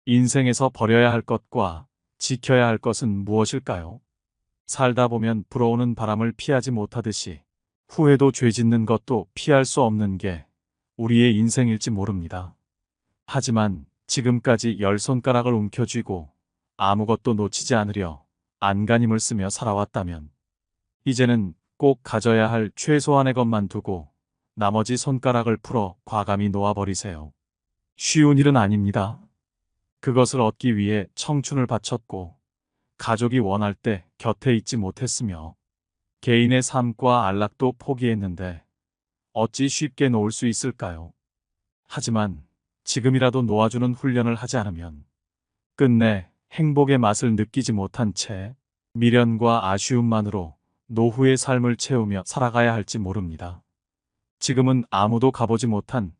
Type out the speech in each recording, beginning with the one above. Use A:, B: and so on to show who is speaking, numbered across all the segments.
A: 인생에서 버려야 할 것과 지켜야 할 것은 무엇일까요? 살다 보면 불어오는 바람을 피하지 못하듯이 후회도 죄 짓는 것도 피할 수 없는 게 우리의 인생일지 모릅니다. 하지만 지금까지 열 손가락을 움켜쥐고 아무것도 놓치지 않으려 안간힘을 쓰며 살아왔다면 이제는 꼭 가져야 할 최소한의 것만 두고 나머지 손가락을 풀어 과감히 놓아버리세요. 쉬운 일은 아닙니다. 그것을 얻기 위해 청춘을 바쳤고 가족이 원할 때 곁에 있지 못했으며 개인의 삶과 안락도 포기했는데 어찌 쉽게 놓을 수 있을까요? 하지만 지금이라도 놓아주는 훈련을 하지 않으면 끝내 행복의 맛을 느끼지 못한 채 미련과 아쉬움만으로 노후의 삶을 채우며 살아가야 할지 모릅니다. 지금은 아무도 가보지 못한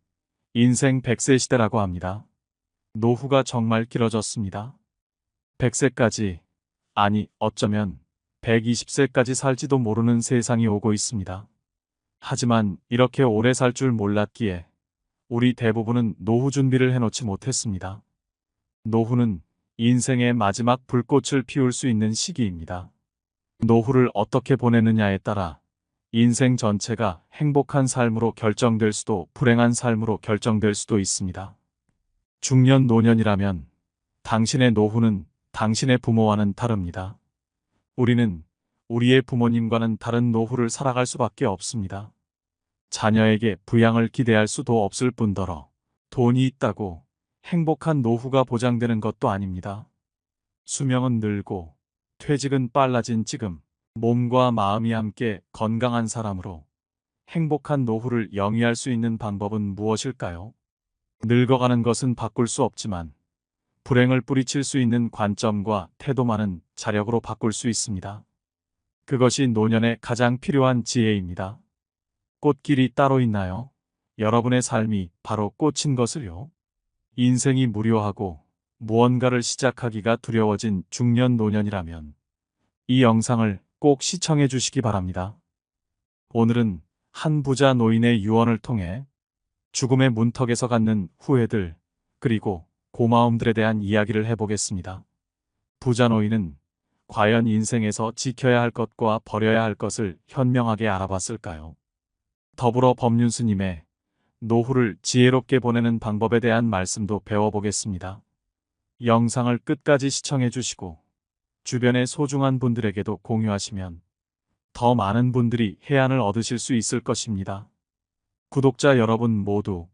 A: 인생 100세 시대라고 합니다. 노후가 정말 길어졌습니다. 100세까지, 아니 어쩌면 120세까지 살지도 모르는 세상이 오고 있습니다. 하지만 이렇게 오래 살 줄 몰랐기에 우리 대부분은 노후 준비를 해놓지 못했습니다. 노후는 인생의 마지막 불꽃을 피울 수 있는 시기입니다. 노후를 어떻게 보내느냐에 따라 인생 전체가 행복한 삶으로 결정될 수도 불행한 삶으로 결정될 수도 있습니다. 중년 노년이라면 당신의 노후는 당신의 부모와는 다릅니다. 우리는 우리의 부모님과는 다른 노후를 살아갈 수밖에 없습니다. 자녀에게 부양을 기대할 수도 없을 뿐더러 돈이 있다고 행복한 노후가 보장되는 것도 아닙니다. 수명은 늘고 퇴직은 빨라진 지금 몸과 마음이 함께 건강한 사람으로 행복한 노후를 영위할 수 있는 방법은 무엇일까요? 늙어가는 것은 바꿀 수 없지만 불행을 뿌리칠 수 있는 관점과 태도만은 자력으로 바꿀 수 있습니다. 그것이 노년에 가장 필요한 지혜입니다. 꽃길이 따로 있나요? 여러분의 삶이 바로 꽃인 것을요. 인생이 무료하고 무언가를 시작하기가 두려워진 중년 노년이라면 이 영상을 꼭 시청해 주시기 바랍니다. 오늘은 한 부자 노인의 유언을 통해 죽음의 문턱에서 갖는 후회들 그리고 고마움들에 대한 이야기를 해보겠습니다. 부자 노인은 과연 인생에서 지켜야 할 것과 버려야 할 것을 현명하게 알아봤을까요? 더불어 법륜스님의 노후를 지혜롭게 보내는 방법에 대한 말씀도 배워보겠습니다. 영상을 끝까지 시청해 주시고 주변의 소중한 분들에게도 공유하시면 더 많은 분들이 해안을 얻으실 수 있을 것입니다. 구독자 여러분 모두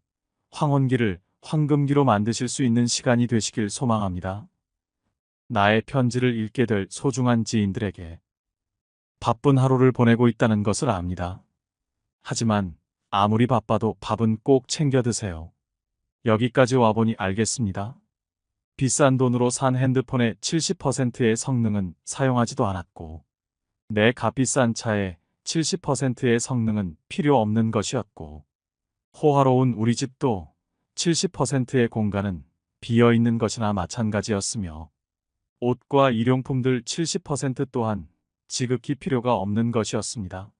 A: 황혼기를 황금기로 만드실 수 있는 시간이 되시길 소망합니다. 나의 편지를 읽게 될 소중한 지인들에게 바쁜 하루를 보내고 있다는 것을 압니다. 하지만 아무리 바빠도 밥은 꼭 챙겨 드세요. 여기까지 와보니 알겠습니다. 비싼 돈으로 산 핸드폰의 70%의 성능은 사용하지도 않았고 내 값비싼 차의 70%의 성능은 필요 없는 것이었고 호화로운 우리 집도 70%의 공간은 비어있는 것이나 마찬가지였으며 옷과 일용품들 70% 또한 지극히 필요가 없는 것이었습니다.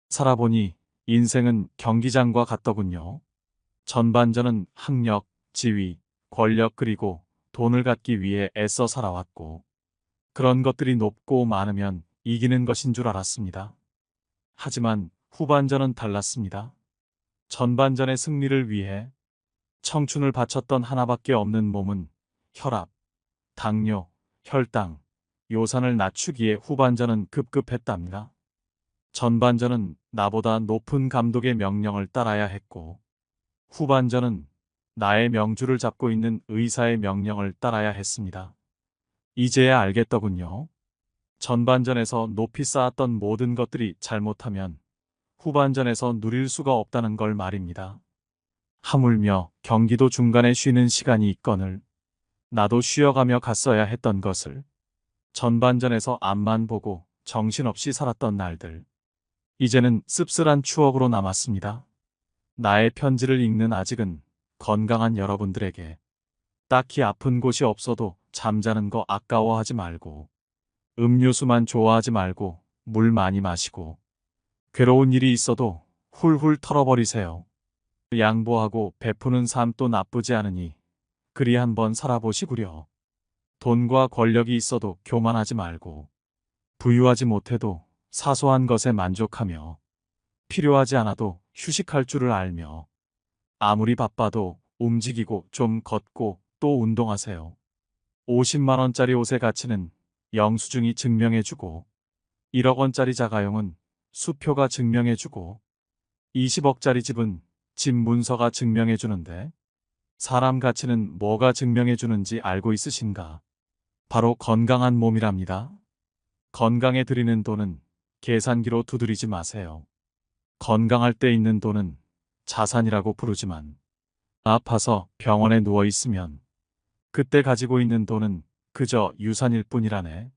A: 살아보니 인생은 경기장과 같더군요. 전반전은 학력, 지위, 권력 그리고 돈을 갖기 위해 애써 살아왔고 그런 것들이 높고 많으면 이기는 것인 줄 알았습니다. 하지만 후반전은 달랐습니다. 전반전의 승리를 위해 청춘을 바쳤던 하나밖에 없는 몸은 혈압, 당뇨, 혈당, 요산을 낮추기에 후반전은 급급했답니다. 전반전은 나보다 높은 감독의 명령을 따라야 했고 후반전은 나의 명주를 잡고 있는 의사의 명령을 따라야 했습니다. 이제야 알겠더군요. 전반전에서 높이 쌓았던 모든 것들이 잘못하면 후반전에서 누릴 수가 없다는 걸 말입니다. 하물며 경기도 중간에 쉬는 시간이 있거늘 나도 쉬어가며 갔어야 했던 것을 전반전에서 앞만 보고 정신없이 살았던 날들 이제는 씁쓸한 추억으로 남았습니다. 나의 편지를 읽는 아직은 건강한 여러분들에게 딱히 아픈 곳이 없어도 잠자는 거 아까워하지 말고 음료수만 좋아하지 말고 물 많이 마시고 괴로운 일이 있어도 훌훌 털어버리세요. 양보하고 베푸는 삶도 나쁘지 않으니 그리 한번 살아보시구려. 돈과 권력이 있어도 교만하지 말고, 부유하지 못해도 사소한 것에 만족하며, 필요하지 않아도 휴식할 줄을 알며, 아무리 바빠도 움직이고 좀 걷고 또 운동하세요. 50만 원짜리 옷의 가치는 영수증이 증명해주고, 1억 원짜리 자가용은 수표가 증명해주고, 20억짜리 집은 집 문서가 증명해주는데, 사람 가치는 뭐가 증명해주는지 알고 있으신가? 바로 건강한 몸이랍니다. 건강에 들이는 돈은 계산기로 두드리지 마세요. 건강할 때 있는 돈은 자산이라고 부르지만, 아파서 병원에 누워 있으면 그때 가지고 있는 돈은 그저 유산일 뿐이라네.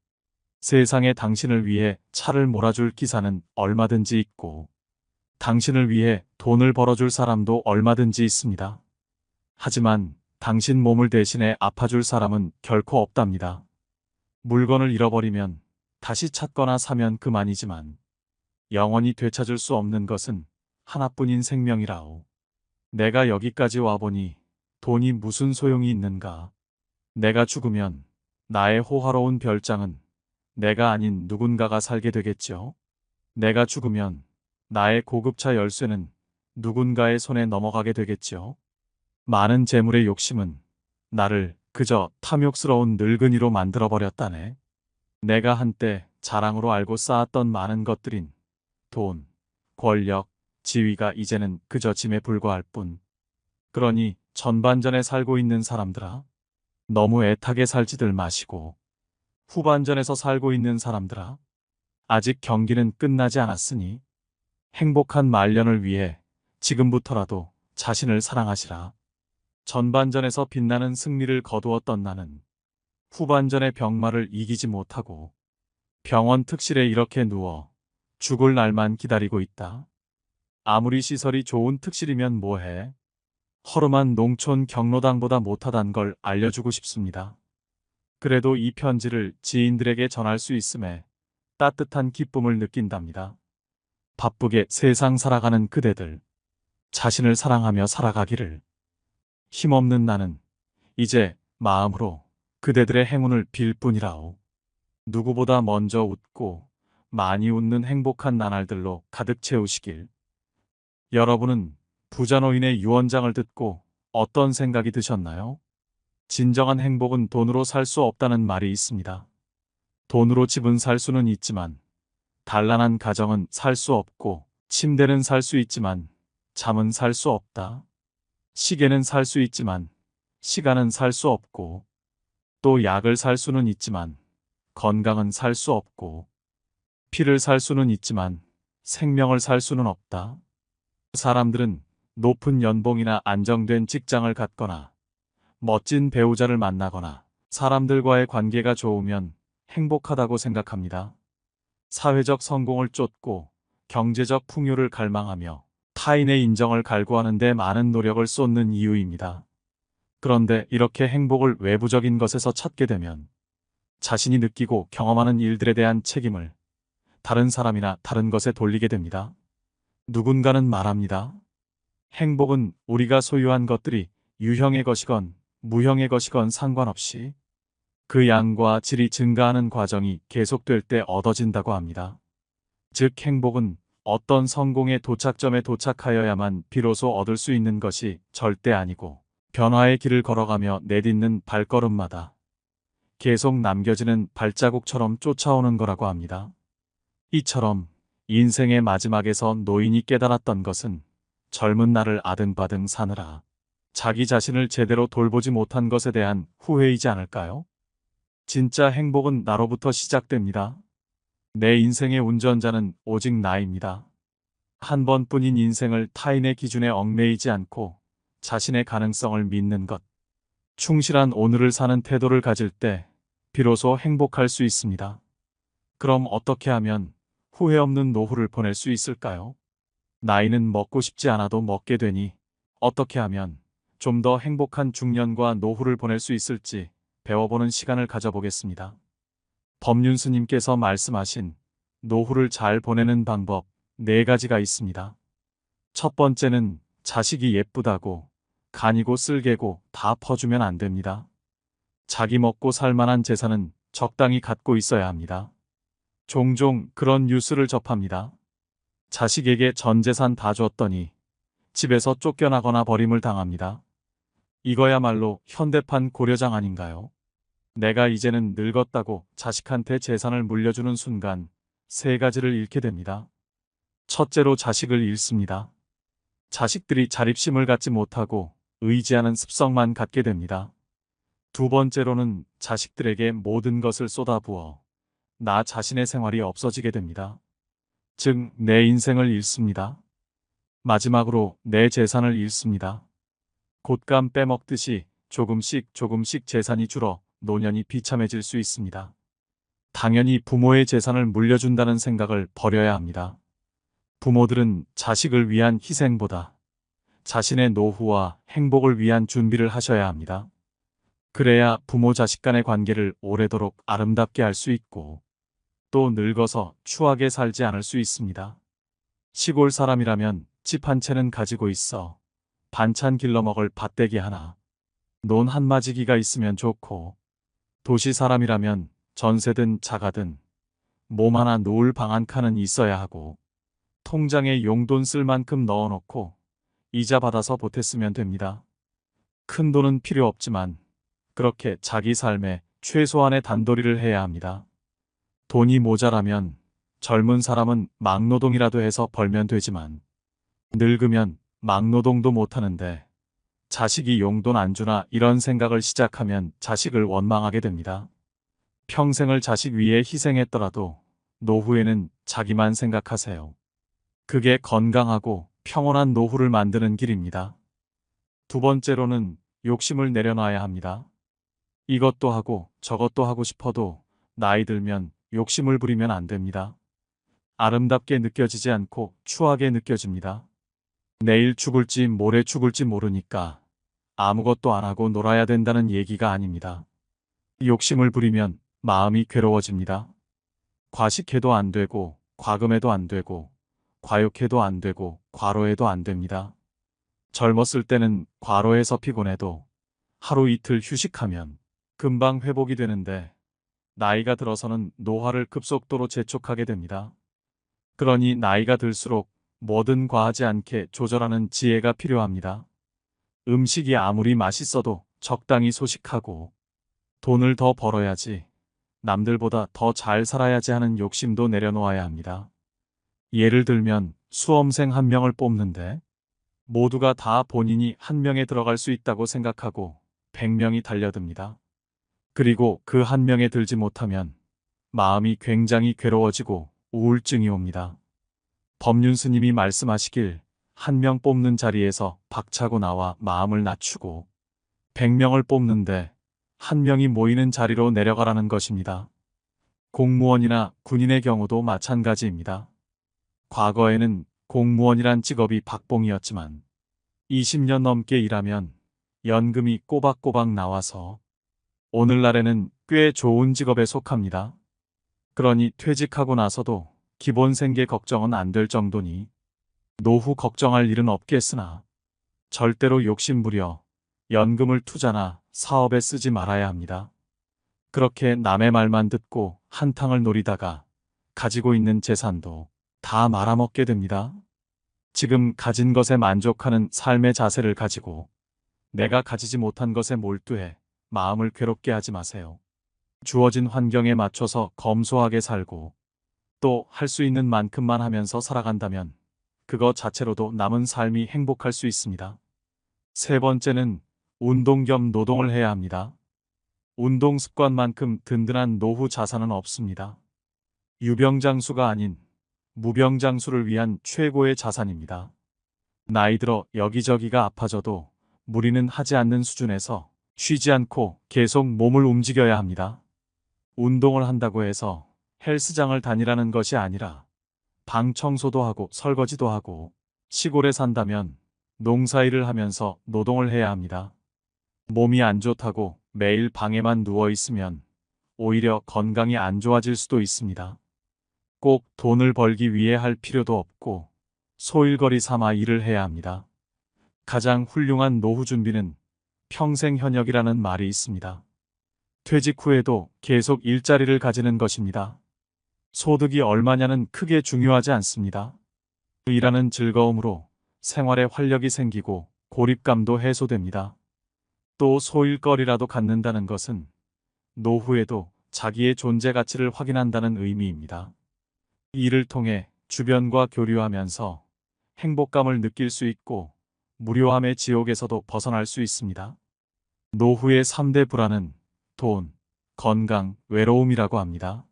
A: 세상에 당신을 위해 차를 몰아줄 기사는 얼마든지 있고, 당신을 위해 돈을 벌어줄 사람도 얼마든지 있습니다. 하지만 당신 몸을 대신해 아파줄 사람은 결코 없답니다. 물건을 잃어버리면 다시 찾거나 사면 그만이지만, 영원히 되찾을 수 없는 것은 하나뿐인 생명이라오. 내가 여기까지 와보니 돈이 무슨 소용이 있는가? 내가 죽으면 나의 호화로운 별장은 내가 아닌 누군가가 살게 되겠죠? 내가 죽으면 나의 고급차 열쇠는 누군가의 손에 넘어가게 되겠죠? 많은 재물의 욕심은 나를 그저 탐욕스러운 늙은이로 만들어버렸다네. 내가 한때 자랑으로 알고 쌓았던 많은 것들인 돈, 권력, 지위가 이제는 그저 짐에 불과할 뿐. 그러니 전반전에 살고 있는 사람들아, 너무 애타게 살지들 마시고, 후반전에서 살고 있는 사람들아, 아직 경기는 끝나지 않았으니 행복한 말년을 위해 지금부터라도 자신을 사랑하시라. 전반전에서 빛나는 승리를 거두었던 나는 후반전의 병마를 이기지 못하고 병원 특실에 이렇게 누워 죽을 날만 기다리고 있다. 아무리 시설이 좋은 특실이면 뭐해? 허름한 농촌 경로당보다 못하단 걸 알려주고 싶습니다. 그래도 이 편지를 지인들에게 전할 수 있음에 따뜻한 기쁨을 느낀답니다. 바쁘게 세상 살아가는 그대들, 자신을 사랑하며 살아가기를. 힘없는 나는 이제 마음으로 그대들의 행운을 빌 뿐이라오. 누구보다 먼저 웃고 많이 웃는 행복한 나날들로 가득 채우시길. 여러분은 부자노인의 유언장을 듣고 어떤 생각이 드셨나요? 진정한 행복은 돈으로 살 수 없다는 말이 있습니다. 돈으로 집은 살 수는 있지만 단란한 가정은 살 수 없고, 침대는 살 수 있지만 잠은 살 수 없다. 시계는 살 수 있지만 시간은 살 수 없고, 또 약을 살 수는 있지만 건강은 살 수 없고, 피를 살 수는 있지만 생명을 살 수는 없다. 사람들은 높은 연봉이나 안정된 직장을 갖거나 멋진 배우자를 만나거나 사람들과의 관계가 좋으면 행복하다고 생각합니다. 사회적 성공을 쫓고 경제적 풍요를 갈망하며 타인의 인정을 갈구하는 데 많은 노력을 쏟는 이유입니다. 그런데 이렇게 행복을 외부적인 것에서 찾게 되면 자신이 느끼고 경험하는 일들에 대한 책임을 다른 사람이나 다른 것에 돌리게 됩니다. 누군가는 말합니다. 행복은 우리가 소유한 것들이 유형의 것이건 무형의 것이건 상관없이 그 양과 질이 증가하는 과정이 계속될 때 얻어진다고 합니다. 즉, 행복은 어떤 성공의 도착점에 도착하여야만 비로소 얻을 수 있는 것이 절대 아니고, 변화의 길을 걸어가며 내딛는 발걸음마다 계속 남겨지는 발자국처럼 쫓아오는 거라고 합니다. 이처럼 인생의 마지막에서 노인이 깨달았던 것은 젊은 날을 아등바등 사느라 자기 자신을 제대로 돌보지 못한 것에 대한 후회이지 않을까요? 진짜 행복은 나로부터 시작됩니다. 내 인생의 운전자는 오직 나입니다. 한 번뿐인 인생을 타인의 기준에 얽매이지 않고 자신의 가능성을 믿는 것, 충실한 오늘을 사는 태도를 가질 때 비로소 행복할 수 있습니다. 그럼 어떻게 하면 후회 없는 노후를 보낼 수 있을까요? 나이는 먹고 싶지 않아도 먹게 되니 어떻게 하면 좀 더 행복한 중년과 노후를 보낼 수 있을지 배워보는 시간을 가져보겠습니다. 법륜 스님께서 말씀하신 노후를 잘 보내는 방법 4가지가 있습니다. 첫 번째는 자식이 예쁘다고 간이고 쓸개고 다 퍼주면 안 됩니다. 자기 먹고 살 만한 재산은 적당히 갖고 있어야 합니다. 종종 그런 뉴스를 접합니다. 자식에게 전 재산 다 줬더니 집에서 쫓겨나거나 버림을 당합니다. 이거야말로 현대판 고려장 아닌가요? 내가 이제는 늙었다고 자식한테 재산을 물려주는 순간 세 가지를 잃게 됩니다. 첫째로 자식을 잃습니다. 자식들이 자립심을 갖지 못하고 의지하는 습성만 갖게 됩니다. 두 번째로는 자식들에게 모든 것을 쏟아부어 나 자신의 생활이 없어지게 됩니다. 즉, 내 인생을 잃습니다. 마지막으로 내 재산을 잃습니다. 곶감 빼먹듯이 조금씩 조금씩 재산이 줄어 노년이 비참해질 수 있습니다. 당연히 부모의 재산을 물려준다는 생각을 버려야 합니다. 부모들은 자식을 위한 희생보다 자신의 노후와 행복을 위한 준비를 하셔야 합니다. 그래야 부모 자식 간의 관계를 오래도록 아름답게 할 수 있고 또 늙어서 추하게 살지 않을 수 있습니다. 시골 사람이라면 집 한 채는 가지고 있어 반찬 길러 먹을 밭대기 하나, 논 한 마지기가 있으면 좋고, 도시 사람이라면 전세든 자가든 몸 하나 놓을 방 한 칸은 있어야 하고 통장에 용돈 쓸 만큼 넣어놓고 이자 받아서 보탰으면 됩니다. 큰 돈은 필요 없지만 그렇게 자기 삶에 최소한의 단도리를 해야 합니다. 돈이 모자라면 젊은 사람은 막노동이라도 해서 벌면 되지만 늙으면 막노동도 못하는데 자식이 용돈 안 주나 이런 생각을 시작하면 자식을 원망하게 됩니다. 평생을 자식 위해 희생했더라도 노후에는 자기만 생각하세요. 그게 건강하고 평온한 노후를 만드는 길입니다. 두 번째로는 욕심을 내려놔야 합니다. 이것도 하고 저것도 하고 싶어도 나이 들면 욕심을 부리면 안 됩니다. 아름답게 느껴지지 않고 추하게 느껴집니다. 내일 죽을지 모레 죽을지 모르니까 아무것도 안 하고 놀아야 된다는 얘기가 아닙니다. 욕심을 부리면 마음이 괴로워집니다. 과식해도 안 되고 과금해도 안 되고 과욕해도 안 되고 과로해도 안 됩니다. 젊었을 때는 과로해서 피곤해도 하루 이틀 휴식하면 금방 회복이 되는데 나이가 들어서는 노화를 급속도로 재촉하게 됩니다. 그러니 나이가 들수록 뭐든 과하지 않게 조절하는 지혜가 필요합니다. 음식이 아무리 맛있어도 적당히 소식하고 돈을 더 벌어야지, 남들보다 더 잘 살아야지 하는 욕심도 내려놓아야 합니다. 예를 들면 수험생 한 명을 뽑는데 모두가 다 본인이 한 명에 들어갈 수 있다고 생각하고 100명이 달려듭니다. 그리고 그 한 명에 들지 못하면 마음이 굉장히 괴로워지고 우울증이 옵니다. 법륜 스님이 말씀하시길 한 명 뽑는 자리에서 박차고 나와 마음을 낮추고 100명을 뽑는데 한 명이 모이는 자리로 내려가라는 것입니다. 공무원이나 군인의 경우도 마찬가지입니다. 과거에는 공무원이란 직업이 박봉이었지만 20년 넘게 일하면 연금이 꼬박꼬박 나와서 오늘날에는 꽤 좋은 직업에 속합니다. 그러니 퇴직하고 나서도 기본 생계 걱정은 안 될 정도니 노후 걱정할 일은 없겠으나 절대로 욕심부려 연금을 투자나 사업에 쓰지 말아야 합니다. 그렇게 남의 말만 듣고 한탕을 노리다가 가지고 있는 재산도 다 말아먹게 됩니다. 지금 가진 것에 만족하는 삶의 자세를 가지고 내가 가지지 못한 것에 몰두해 마음을 괴롭게 하지 마세요. 주어진 환경에 맞춰서 검소하게 살고 또 할 수 있는 만큼만 하면서 살아간다면 그거 자체로도 남은 삶이 행복할 수 있습니다. 세 번째는 운동 겸 노동을 해야 합니다. 운동 습관만큼 든든한 노후 자산은 없습니다. 유병장수가 아닌 무병장수를 위한 최고의 자산입니다. 나이 들어 여기저기가 아파져도 무리는 하지 않는 수준에서 쉬지 않고 계속 몸을 움직여야 합니다. 운동을 한다고 해서 헬스장을 다니라는 것이 아니라 방 청소도 하고 설거지도 하고 시골에 산다면 농사일을 하면서 노동을 해야 합니다. 몸이 안 좋다고 매일 방에만 누워 있으면 오히려 건강이 안 좋아질 수도 있습니다. 꼭 돈을 벌기 위해 할 필요도 없고 소일거리 삼아 일을 해야 합니다. 가장 훌륭한 노후 준비는 평생 현역이라는 말이 있습니다. 퇴직 후에도 계속 일자리를 가지는 것입니다. 소득이 얼마냐는 크게 중요하지 않습니다. 일하는 즐거움으로 생활에 활력이 생기고 고립감도 해소됩니다. 또 소일거리라도 갖는다는 것은 노후에도 자기의 존재 가치를 확인한다는 의미입니다. 이 일을 통해 주변과 교류하면서 행복감을 느낄 수 있고 무료함의 지옥에서도 벗어날 수 있습니다. 노후의 3대 불안은 돈, 건강, 외로움이라고 합니다.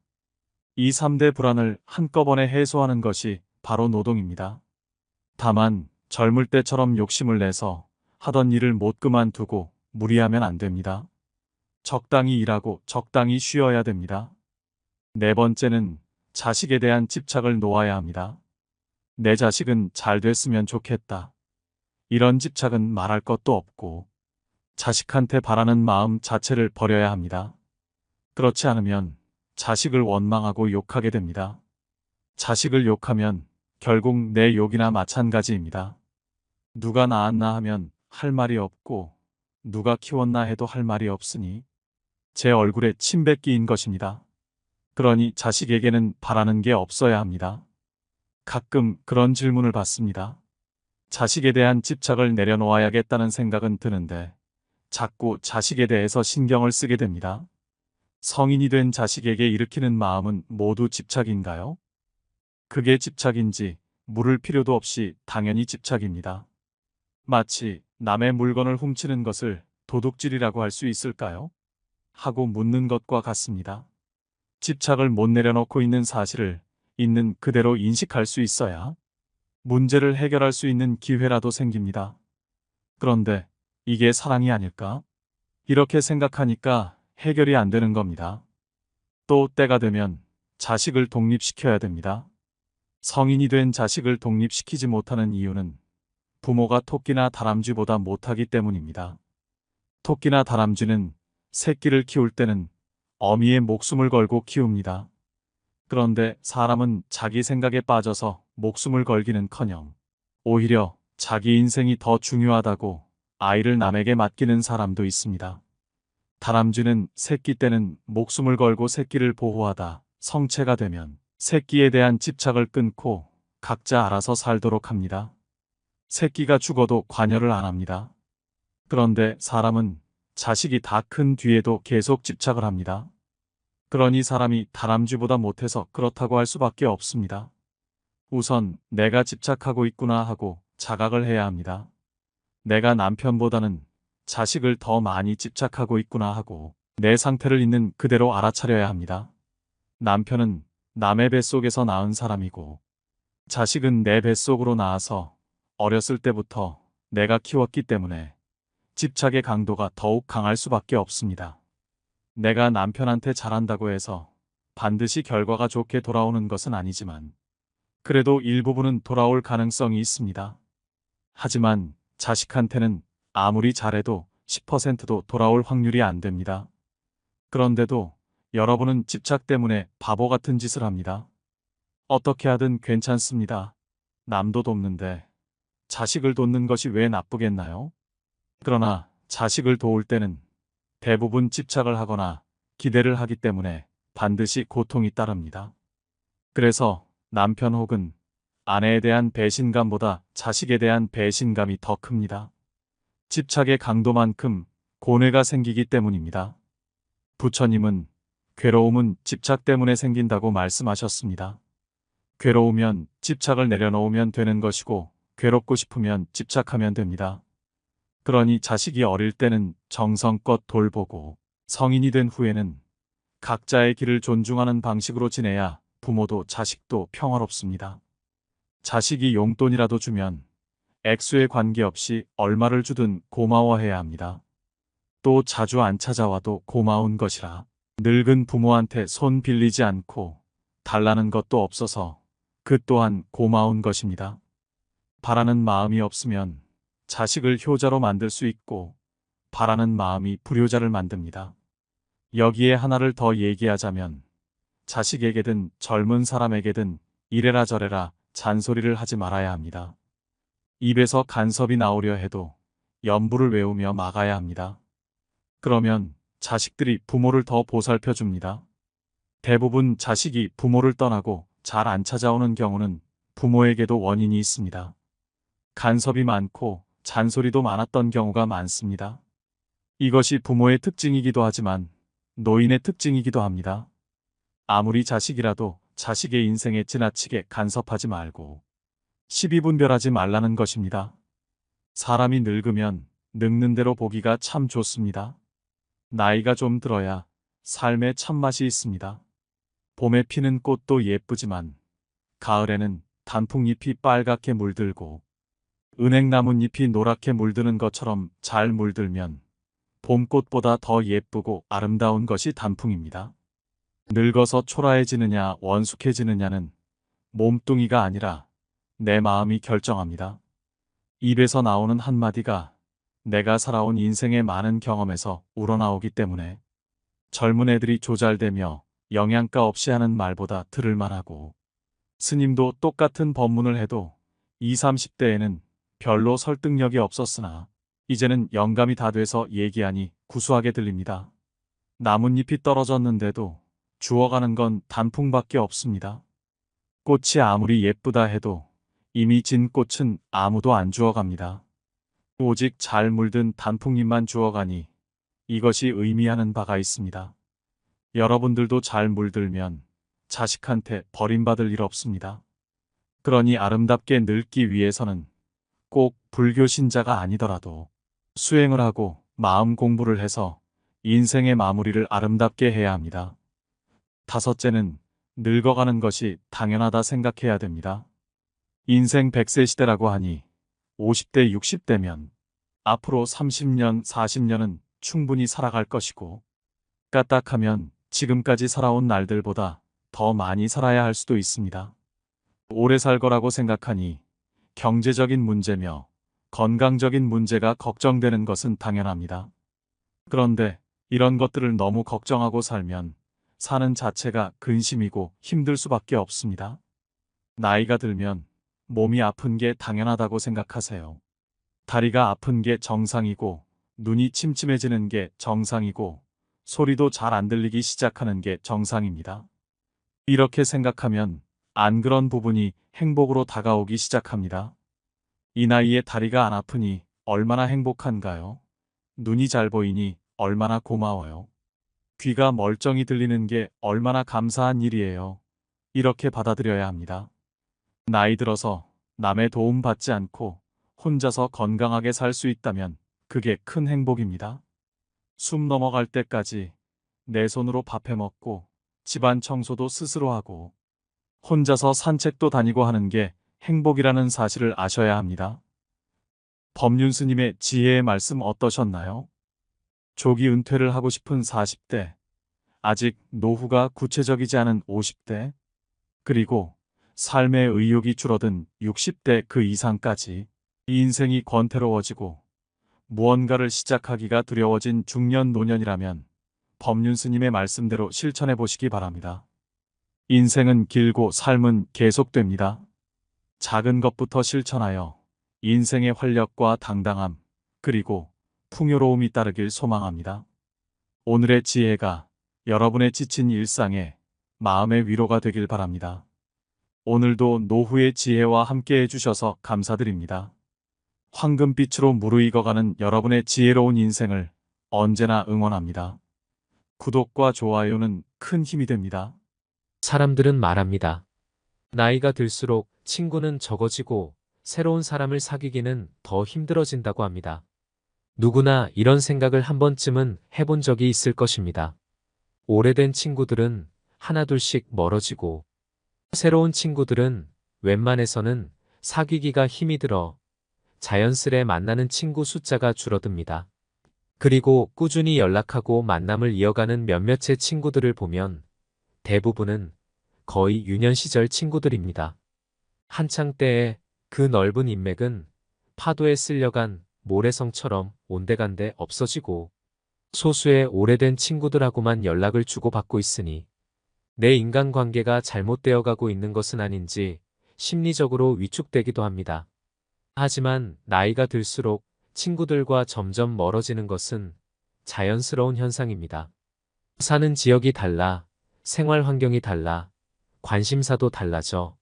A: 이 3대 불안을 한꺼번에 해소하는 것이 바로 노동입니다. 다만 젊을 때처럼 욕심을 내서 하던 일을 못 그만두고 무리하면 안 됩니다. 적당히 일하고 적당히 쉬어야 됩니다. 네 번째는 자식에 대한 집착을 놓아야 합니다. 내 자식은 잘 됐으면 좋겠다. 이런 집착은 말할 것도 없고 자식한테 바라는 마음 자체를 버려야 합니다. 그렇지 않으면 자식을 원망하고 욕하게 됩니다. 자식을 욕하면 결국 내 욕이나 마찬가지입니다. 누가 낳았나 하면 할 말이 없고 누가 키웠나 해도 할 말이 없으니 제 얼굴에 침 뱉기인 것입니다. 그러니 자식에게는 바라는 게 없어야 합니다. 가끔 그런 질문을 받습니다. 자식에 대한 집착을 내려놓아야겠다는 생각은 드는데 자꾸 자식에 대해서 신경을 쓰게 됩니다. 성인이 된 자식에게 일으키는 마음은 모두 집착인가요? 그게 집착인지 물을 필요도 없이 당연히 집착입니다. 마치 남의 물건을 훔치는 것을 도둑질이라고 할 수 있을까요? 하고 묻는 것과 같습니다. 집착을 못 내려놓고 있는 사실을 있는 그대로 인식할 수 있어야 문제를 해결할 수 있는 기회라도 생깁니다. 그런데 이게 사랑이 아닐까? 이렇게 생각하니까 해결이 안 되는 겁니다. 또 때가 되면 자식을 독립시켜야 됩니다. 성인이 된 자식을 독립시키지 못하는 이유는 부모가 토끼나 다람쥐보다 못하기 때문입니다. 토끼나 다람쥐는 새끼를 키울 때는 어미의 목숨을 걸고 키웁니다. 그런데 사람은 자기 생각에 빠져서 목숨을 걸기는커녕 오히려 자기 인생이 더 중요하다고 아이를 남에게 맡기는 사람도 있습니다. 다람쥐는 새끼 때는 목숨을 걸고 새끼를 보호하다 성체가 되면 새끼에 대한 집착을 끊고 각자 알아서 살도록 합니다. 새끼가 죽어도 관여를 안 합니다. 그런데 사람은 자식이 다 큰 뒤에도 계속 집착을 합니다. 그러니 사람이 다람쥐보다 못해서 그렇다고 할 수밖에 없습니다. 우선 내가 집착하고 있구나 하고 자각을 해야 합니다. 내가 남편보다는 자식을 더 많이 집착하고 있구나 하고 내 상태를 있는 그대로 알아차려야 합니다. 남편은 남의 뱃속에서 낳은 사람이고 자식은 내 뱃속으로 낳아서 어렸을 때부터 내가 키웠기 때문에 집착의 강도가 더욱 강할 수밖에 없습니다. 내가 남편한테 잘한다고 해서 반드시 결과가 좋게 돌아오는 것은 아니지만 그래도 일부분은 돌아올 가능성이 있습니다. 하지만 자식한테는 아무리 잘해도 10%도 돌아올 확률이 안 됩니다. 그런데도 여러분은 집착 때문에 바보 같은 짓을 합니다. 어떻게 하든 괜찮습니다. 남도 돕는데 자식을 돕는 것이 왜 나쁘겠나요? 그러나 자식을 도울 때는 대부분 집착을 하거나 기대를 하기 때문에 반드시 고통이 따릅니다. 그래서 남편 혹은 아내에 대한 배신감보다 자식에 대한 배신감이 더 큽니다. 집착의 강도만큼 고뇌가 생기기 때문입니다. 부처님은 괴로움은 집착 때문에 생긴다고 말씀하셨습니다. 괴로우면 집착을 내려놓으면 되는 것이고 괴롭고 싶으면 집착하면 됩니다. 그러니 자식이 어릴 때는 정성껏 돌보고 성인이 된 후에는 각자의 길을 존중하는 방식으로 지내야 부모도 자식도 평화롭습니다. 자식이 용돈이라도 주면 액수에 관계없이 얼마를 주든 고마워해야 합니다. 또 자주 안 찾아와도 고마운 것이라 늙은 부모한테 손 빌리지 않고 달라는 것도 없어서 그 또한 고마운 것입니다. 바라는 마음이 없으면 자식을 효자로 만들 수 있고 바라는 마음이 불효자를 만듭니다. 여기에 하나를 더 얘기하자면 자식에게든 젊은 사람에게든 이래라 저래라 잔소리를 하지 말아야 합니다. 입에서 간섭이 나오려 해도 연부를 외우며 막아야 합니다. 그러면 자식들이 부모를 더 보살펴 줍니다. 대부분 자식이 부모를 떠나고 잘 안 찾아오는 경우는 부모에게도 원인이 있습니다. 간섭이 많고 잔소리도 많았던 경우가 많습니다. 이것이 부모의 특징이기도 하지만 노인의 특징이기도 합니다. 아무리 자식이라도 자식의 인생에 지나치게 간섭하지 말고 시비분별하지 말라는 것입니다. 사람이 늙으면 늙는 대로 보기가 참 좋습니다. 나이가 좀 들어야 삶의 참맛이 있습니다. 봄에 피는 꽃도 예쁘지만 가을에는 단풍잎이 빨갛게 물들고 은행나뭇잎이 노랗게 물드는 것처럼 잘 물들면 봄꽃보다 더 예쁘고 아름다운 것이 단풍입니다. 늙어서 초라해지느냐 원숙해지느냐는 몸뚱이가 아니라 내 마음이 결정합니다. 입에서 나오는 한마디가 내가 살아온 인생의 많은 경험에서 우러나오기 때문에 젊은 애들이 조잘되며 영양가 없이 하는 말보다 들을만하고 스님도 똑같은 법문을 해도 20, 30대에는 별로 설득력이 없었으나 이제는 영감이 다 돼서 얘기하니 구수하게 들립니다. 나뭇잎이 떨어졌는데도 주워가는 건 단풍밖에 없습니다. 꽃이 아무리 예쁘다 해도 이미 진 꽃은 아무도 안 주워갑니다. 오직 잘 물든 단풍잎만 주워가니 이것이 의미하는 바가 있습니다. 여러분들도 잘 물들면 자식한테 버림받을 일 없습니다. 그러니 아름답게 늙기 위해서는 꼭 불교 신자가 아니더라도 수행을 하고 마음 공부를 해서 인생의 마무리를 아름답게 해야 합니다. 다섯째는 늙어가는 것이 당연하다 생각해야 됩니다. 인생 100세 시대라고 하니 50대, 60대면 앞으로 30년, 40년은 충분히 살아갈 것이고 까딱하면 지금까지 살아온 날들보다 더 많이 살아야 할 수도 있습니다. 오래 살 거라고 생각하니 경제적인 문제며 건강적인 문제가 걱정되는 것은 당연합니다. 그런데 이런 것들을 너무 걱정하고 살면 사는 자체가 근심이고 힘들 수밖에 없습니다. 나이가 들면 몸이 아픈 게 당연하다고 생각하세요. 다리가 아픈 게 정상이고 눈이 침침해지는 게 정상이고 소리도 잘 안 들리기 시작하는 게 정상입니다. 이렇게 생각하면 안 그런 부분이 행복으로 다가오기 시작합니다. 이 나이에 다리가 안 아프니 얼마나 행복한가요? 눈이 잘 보이니 얼마나 고마워요. 귀가 멀쩡히 들리는 게 얼마나 감사한 일이에요. 이렇게 받아들여야 합니다. 나이 들어서 남의 도움 받지 않고 혼자서 건강하게 살 수 있다면 그게 큰 행복입니다. 숨 넘어갈 때까지 내 손으로 밥 해 먹고 집안 청소도 스스로 하고 혼자서 산책도 다니고 하는 게 행복이라는 사실을 아셔야 합니다. 법륜 스님의 지혜의 말씀 어떠셨나요? 조기 은퇴를 하고 싶은 40대, 아직 노후가 구체적이지 않은 50대, 그리고 삶의 의욕이 줄어든 60대 그 이상까지 인생이 권태로워지고 무언가를 시작하기가 두려워진 중년 노년이라면 법륜 스님의 말씀대로 실천해 보시기 바랍니다. 인생은 길고 삶은 계속됩니다. 작은 것부터 실천하여 인생의 활력과 당당함 그리고 풍요로움이 따르길 소망합니다. 오늘의 지혜가 여러분의 지친 일상에 마음의 위로가 되길 바랍니다. 오늘도 노후의 지혜와 함께 해주셔서 감사드립니다. 황금빛으로 무르익어가는 여러분의 지혜로운 인생을 언제나 응원합니다. 구독과 좋아요는 큰 힘이 됩니다.
B: 사람들은 말합니다. 나이가 들수록 친구는 적어지고 새로운 사람을 사귀기는 더 힘들어진다고 합니다. 누구나 이런 생각을 한 번쯤은 해본 적이 있을 것입니다. 오래된 친구들은 하나둘씩 멀어지고 새로운 친구들은 웬만해서는 사귀기가 힘이 들어 자연스레 만나는 친구 숫자가 줄어듭니다. 그리고 꾸준히 연락하고 만남을 이어가는 몇몇의 친구들을 보면 대부분은 거의 유년 시절 친구들입니다. 한창 때의 그 넓은 인맥은 파도에 쓸려간 모래성처럼 온데간데 없어지고 소수의 오래된 친구들하고만 연락을 주고받고 있으니 내 인간관계가 잘못되어 가고 있는 것은 아닌지 심리적으로 위축되기도 합니다. 하지만 나이가 들수록 친구들과 점점 멀어지는 것은 자연스러운 현상입니다. 사는 지역이 달라, 생활 환경이 달라, 관심사도 달라져.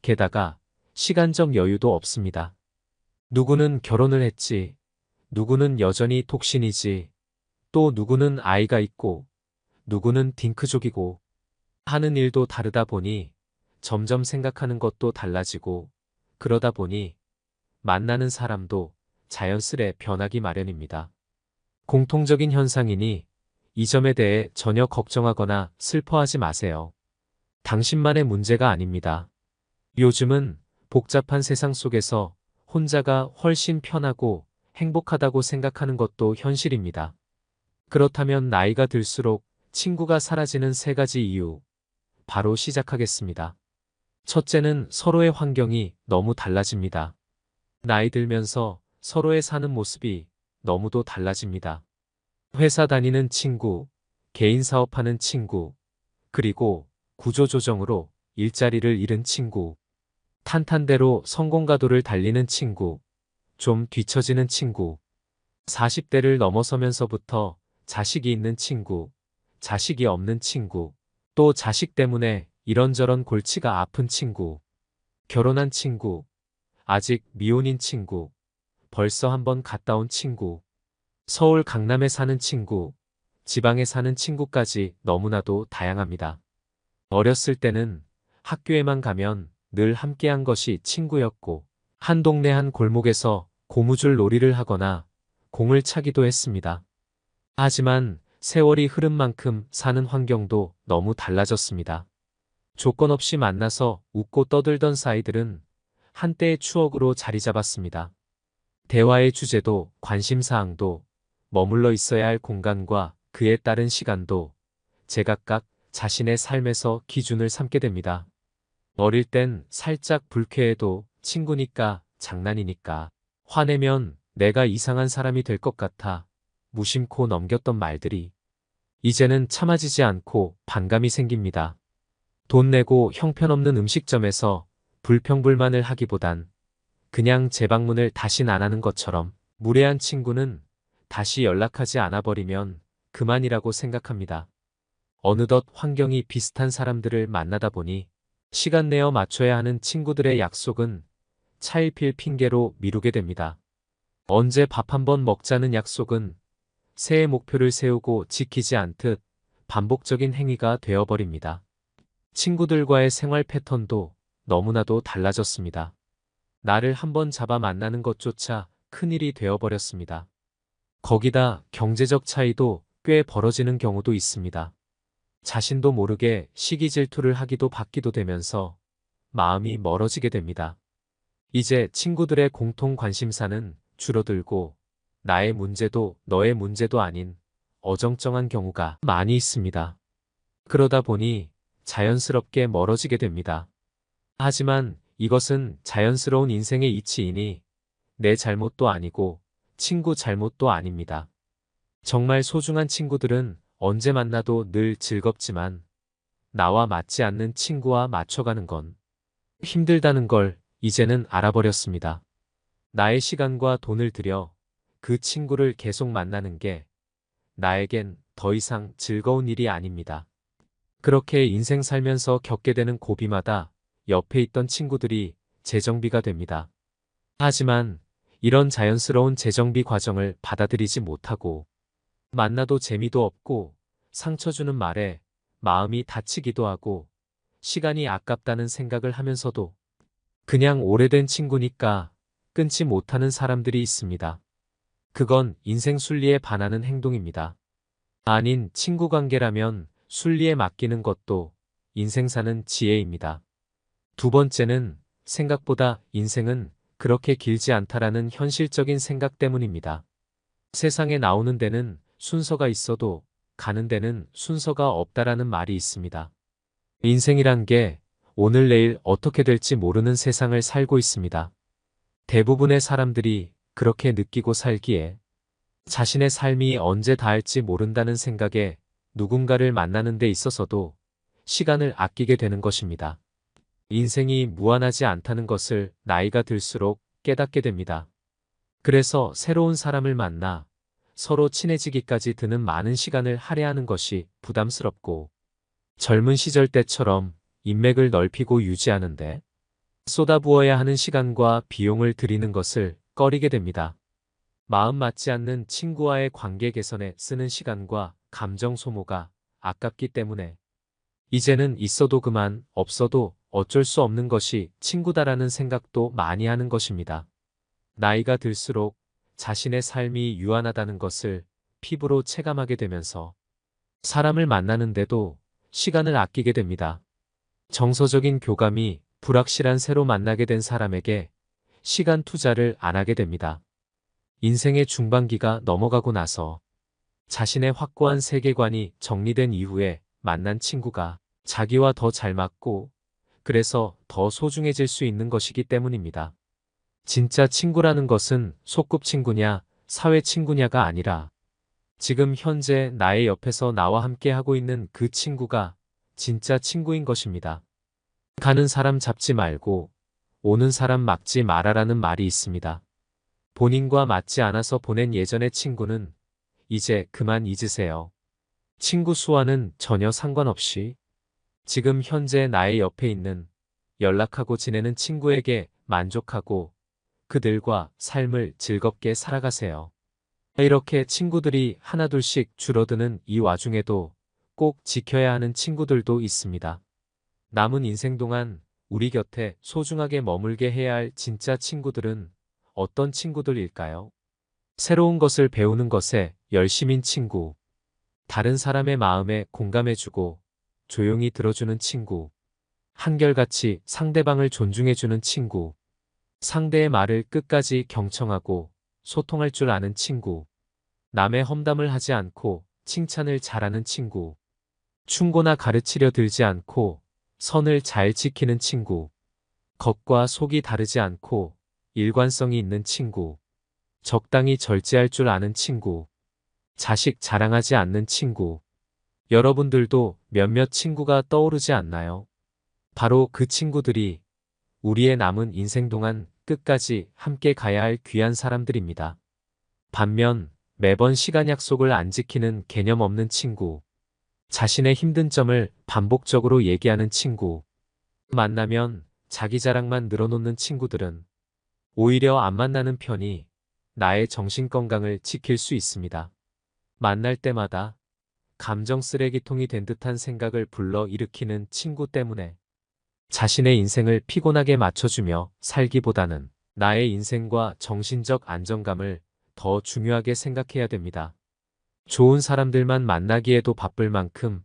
B: 게다가 시간적 여유도 없습니다. 누구는 결혼을 했지, 누구는 여전히 독신이지, 또 누구는 아이가 있고, 누구는 딩크족이고, 하는 일도 다르다 보니 점점 생각하는 것도 달라지고, 그러다 보니 만나는 사람도 자연스레 변하기 마련입니다. 공통적인 현상이니 이 점에 대해 전혀 걱정하거나 슬퍼하지 마세요. 당신만의 문제가 아닙니다. 요즘은 복잡한 세상 속에서 혼자가 훨씬 편하고 행복하다고 생각하는 것도 현실입니다. 그렇다면 나이가 들수록 친구가 사라지는 세 가지 이유, 바로 시작하겠습니다. 첫째는 서로의 환경이 너무 달라집니다. 나이 들면서 서로의 사는 모습이 너무도 달라집니다. 회사 다니는 친구, 개인 사업하는 친구, 그리고 구조조정으로 일자리를 잃은 친구, 탄탄대로 성공가도를 달리는 친구, 좀 뒤처지는 친구, 40대를 넘어서면서부터 자식이 있는 친구, 자식이 없는 친구, 또 자식 때문에 이런저런 골치가 아픈 친구, 결혼한 친구, 아직 미혼인 친구, 벌써 한번 갔다 온 친구, 서울 강남에 사는 친구, 지방에 사는 친구까지 너무나도 다양합니다. 어렸을 때는 학교에만 가면 늘 함께한 것이 친구였고, 한 동네 한 골목에서 고무줄 놀이를 하거나 공을 차기도 했습니다. 하지만 세월이 흐른 만큼 사는 환경도 너무 달라졌습니다. 조건 없이 만나서 웃고 떠들던 사이들은 한때의 추억으로 자리 잡았습니다. 대화의 주제도 관심사항도 머물러 있어야 할 공간과 그에 따른 시간도 제각각 자신의 삶에서 기준을 삼게 됩니다. 어릴 땐 살짝 불쾌해도 친구니까 장난이니까, 화내면 내가 이상한 사람이 될 것 같아 무심코 넘겼던 말들이 이제는 참아지지 않고 반감이 생깁니다. 돈 내고 형편없는 음식점에서 불평불만을 하기보단 그냥 재방문을 다신 안 하는 것처럼, 무례한 친구는 다시 연락하지 않아 버리면 그만이라고 생각합니다. 어느덧 환경이 비슷한 사람들을 만나다 보니 시간 내어 맞춰야 하는 친구들의 약속은 차일피일 핑계로 미루게 됩니다. 언제 밥 한번 먹자는 약속은 새해 목표를 세우고 지키지 않듯 반복적인 행위가 되어버립니다. 친구들과의 생활 패턴도 너무나도 달라졌습니다. 나를 한번 잡아 만나는 것조차 큰일이 되어버렸습니다. 거기다 경제적 차이도 꽤 벌어지는 경우도 있습니다. 자신도 모르게 시기 질투를 하기도 받기도 되면서 마음이 멀어지게 됩니다. 이제 친구들의 공통 관심사는 줄어들고 나의 문제도 너의 문제도 아닌 어정쩡한 경우가 많이 있습니다. 그러다 보니 자연스럽게 멀어지게 됩니다. 하지만 이것은 자연스러운 인생의 이치이니 내 잘못도 아니고 친구 잘못도 아닙니다. 정말 소중한 친구들은 언제 만나도 늘 즐겁지만 나와 맞지 않는 친구와 맞춰가는 건 힘들다는 걸 이제는 알아버렸습니다. 나의 시간과 돈을 들여 그 친구를 계속 만나는 게 나에겐 더 이상 즐거운 일이 아닙니다. 그렇게 인생 살면서 겪게 되는 고비마다 옆에 있던 친구들이 재정비가 됩니다. 하지만 이런 자연스러운 재정비 과정을 받아들이지 못하고 만나도 재미도 없고 상처 주는 말에 마음이 다치기도 하고 시간이 아깝다는 생각을 하면서도 그냥 오래된 친구니까 끊지 못하는 사람들이 있습니다. 그건 인생 순리에 반하는 행동입니다. 아닌 친구 관계라면 순리에 맡기는 것도 인생 사는 지혜입니다. 두 번째는 생각보다 인생은 그렇게 길지 않다라는 현실적인 생각 때문입니다. 세상에 나오는 데는 순서가 있어도 가는 데는 순서가 없다라는 말이 있습니다. 인생이란 게 오늘 내일 어떻게 될지 모르는 세상을 살고 있습니다. 대부분의 사람들이 그렇게 느끼고 살기에 자신의 삶이 언제 닿을지 모른다는 생각에 누군가를 만나는 데 있어서도 시간을 아끼게 되는 것입니다. 인생이 무한하지 않다는 것을 나이가 들수록 깨닫게 됩니다. 그래서 새로운 사람을 만나 서로 친해지기까지 드는 많은 시간을 할애하는 것이 부담스럽고 젊은 시절 때처럼 인맥을 넓히고 유지하는데 쏟아부어야 하는 시간과 비용을 들이는 것을 꺼리게 됩니다. 마음 맞지 않는 친구와의 관계 개선에 쓰는 시간과 감정 소모가 아깝기 때문에 이제는 있어도 그만, 없어도 어쩔 수 없는 것이 친구다라는 생각도 많이 하는 것입니다. 나이가 들수록 자신의 삶이 유한하다는 것을 피부로 체감하게 되면서 사람을 만나는데도 시간을 아끼게 됩니다. 정서적인 교감이 불확실한 새로 만나게 된 사람에게 시간 투자를 안 하게 됩니다. 인생의 중반기가 넘어가고 나서 자신의 확고한 세계관이 정리된 이후에 만난 친구가 자기와 더 잘 맞고 그래서 더 소중해질 수 있는 것이기 때문입니다. 진짜 친구라는 것은 소꿉친구냐, 사회친구냐가 아니라 지금 현재 나의 옆에서 나와 함께 하고 있는 그 친구가 진짜 친구인 것입니다. 가는 사람 잡지 말고 오는 사람 막지 마라라는 말이 있습니다. 본인과 맞지 않아서 보낸 예전의 친구는 이제 그만 잊으세요. 친구 수와는 전혀 상관없이 지금 현재 나의 옆에 있는 연락하고 지내는 친구에게 만족하고 그들과 삶을 즐겁게 살아가세요. 이렇게 친구들이 하나둘씩 줄어드는 이 와중에도 꼭 지켜야 하는 친구들도 있습니다. 남은 인생 동안 우리 곁에 소중하게 머물게 해야 할 진짜 친구들은 어떤 친구들일까요? 새로운 것을 배우는 것에 열심인 친구, 다른 사람의 마음에 공감해주고 조용히 들어주는 친구, 한결같이 상대방을 존중해주는 친구, 상대의 말을 끝까지 경청하고 소통할 줄 아는 친구, 남의 험담을 하지 않고 칭찬을 잘하는 친구, 충고나 가르치려 들지 않고 선을 잘 지키는 친구, 겉과 속이 다르지 않고 일관성이 있는 친구, 적당히 절제할 줄 아는 친구, 자식 자랑하지 않는 친구. 여러분들도 몇몇 친구가 떠오르지 않나요? 바로 그 친구들이 우리의 남은 인생 동안 끝까지 함께 가야 할 귀한 사람들입니다. 반면 매번 시간 약속을 안 지키는 개념 없는 친구, 자신의 힘든 점을 반복적으로 얘기하는 친구, 만나면 자기 자랑만 늘어놓는 친구들은 오히려 안 만나는 편이 나의 정신건강을 지킬 수 있습니다. 만날 때마다 감정 쓰레기통이 된 듯한 생각을 불러 일으키는 친구 때문에 자신의 인생을 피곤하게 맞춰주며 살기보다는 나의 인생과 정신적 안정감을 더 중요하게 생각해야 됩니다. 좋은 사람들만 만나기에도 바쁠 만큼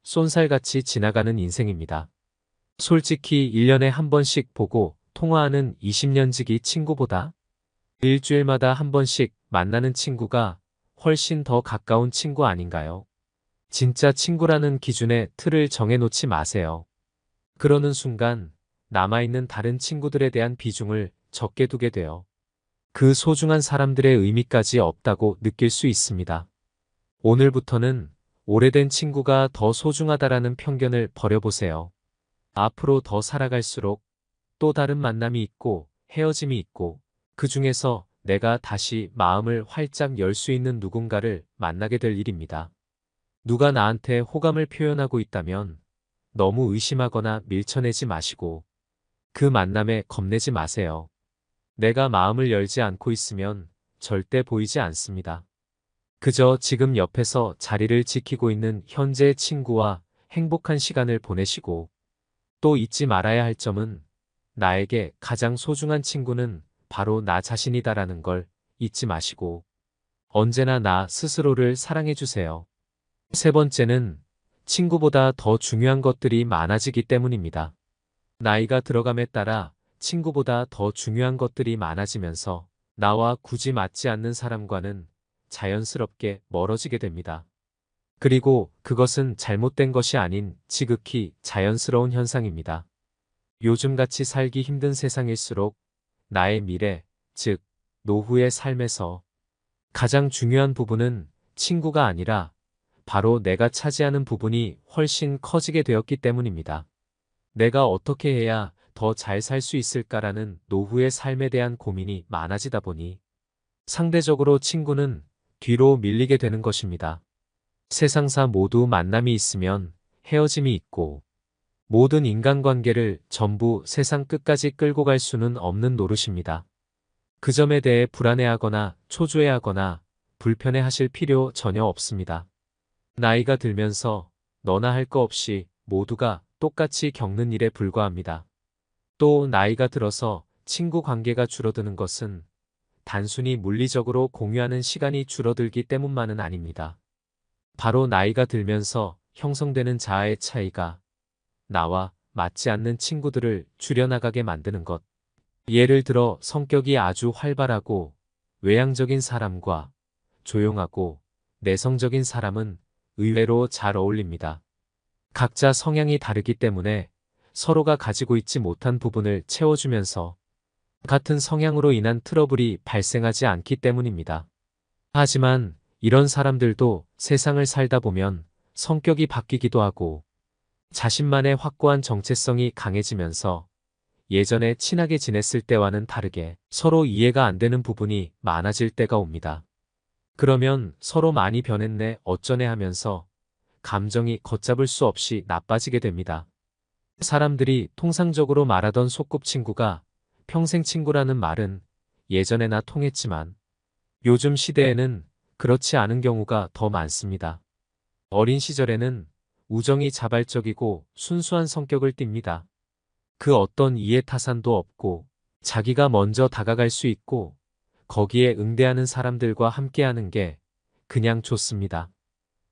B: 쏜살같이 지나가는 인생입니다. 솔직히 1년에 한 번씩 보고 통화하는 20년 지기 친구보다 일주일마다 한 번씩 만나는 친구가 훨씬 더 가까운 친구 아닌가요? 진짜 친구라는 기준의 틀을 정해놓지 마세요. 그러는 순간 남아있는 다른 친구들에 대한 비중을 적게 두게 되어 그 소중한 사람들의 의미까지 없다고 느낄 수 있습니다. 오늘부터는 오래된 친구가 더 소중하다라는 편견을 버려보세요. 앞으로 더 살아갈수록 또 다른 만남이 있고 헤어짐이 있고 그 중에서 내가 다시 마음을 활짝 열 수 있는 누군가를 만나게 될 일입니다. 누가 나한테 호감을 표현하고 있다면 너무 의심하거나 밀쳐내지 마시고 그 만남에 겁내지 마세요. 내가 마음을 열지 않고 있으면 절대 보이지 않습니다. 그저 지금 옆에서 자리를 지키고 있는 현재의 친구와 행복한 시간을 보내시고 또 잊지 말아야 할 점은 나에게 가장 소중한 친구는 바로 나 자신이다라는 걸 잊지 마시고 언제나 나 스스로를 사랑해 주세요. 세 번째는 친구보다 더 중요한 것들이 많아지기 때문입니다. 나이가 들어감에 따라 친구보다 더 중요한 것들이 많아지면서 나와 굳이 맞지 않는 사람과는 자연스럽게 멀어지게 됩니다. 그리고 그것은 잘못된 것이 아닌 지극히 자연스러운 현상입니다. 요즘같이 살기 힘든 세상일수록 나의 미래, 즉 노후의 삶에서 가장 중요한 부분은 친구가 아니라 바로 내가 차지하는 부분이 훨씬 커지게 되었기 때문입니다. 내가 어떻게 해야 더 잘 살 수 있을까라는 노후의 삶에 대한 고민이 많아지다 보니 상대적으로 친구는 뒤로 밀리게 되는 것입니다. 세상사 모두 만남이 있으면 헤어짐이 있고 모든 인간관계를 전부 세상 끝까지 끌고 갈 수는 없는 노릇입니다. 그 점에 대해 불안해하거나 초조해하거나 불편해하실 필요 전혀 없습니다. 나이가 들면서 너나 할 거 없이 모두가 똑같이 겪는 일에 불과합니다. 또 나이가 들어서 친구 관계가 줄어드는 것은 단순히 물리적으로 공유하는 시간이 줄어들기 때문만은 아닙니다. 바로 나이가 들면서 형성되는 자아의 차이가 나와 맞지 않는 친구들을 줄여나가게 만드는 것. 예를 들어 성격이 아주 활발하고 외향적인 사람과 조용하고 내성적인 사람은 의외로 잘 어울립니다. 각자 성향이 다르기 때문에 서로가 가지고 있지 못한 부분을 채워주면서 같은 성향으로 인한 트러블이 발생하지 않기 때문입니다. 하지만 이런 사람들도 세상을 살다 보면 성격이 바뀌기도 하고 자신만의 확고한 정체성이 강해지면서 예전에 친하게 지냈을 때와는 다르게 서로 이해가 안 되는 부분이 많아질 때가 옵니다. 그러면 서로 많이 변했네 어쩌네 하면서 감정이 걷잡을 수 없이 나빠지게 됩니다. 사람들이 통상적으로 말하던 소꿉친구가 평생 친구라는 말은 예전에나 통했지만 요즘 시대에는 그렇지 않은 경우가 더 많습니다. 어린 시절에는 우정이 자발적이고 순수한 성격을 띱니다. 그 어떤 이해타산도 없고 자기가 먼저 다가갈 수 있고 거기에 응대하는 사람들과 함께하는 게 그냥 좋습니다.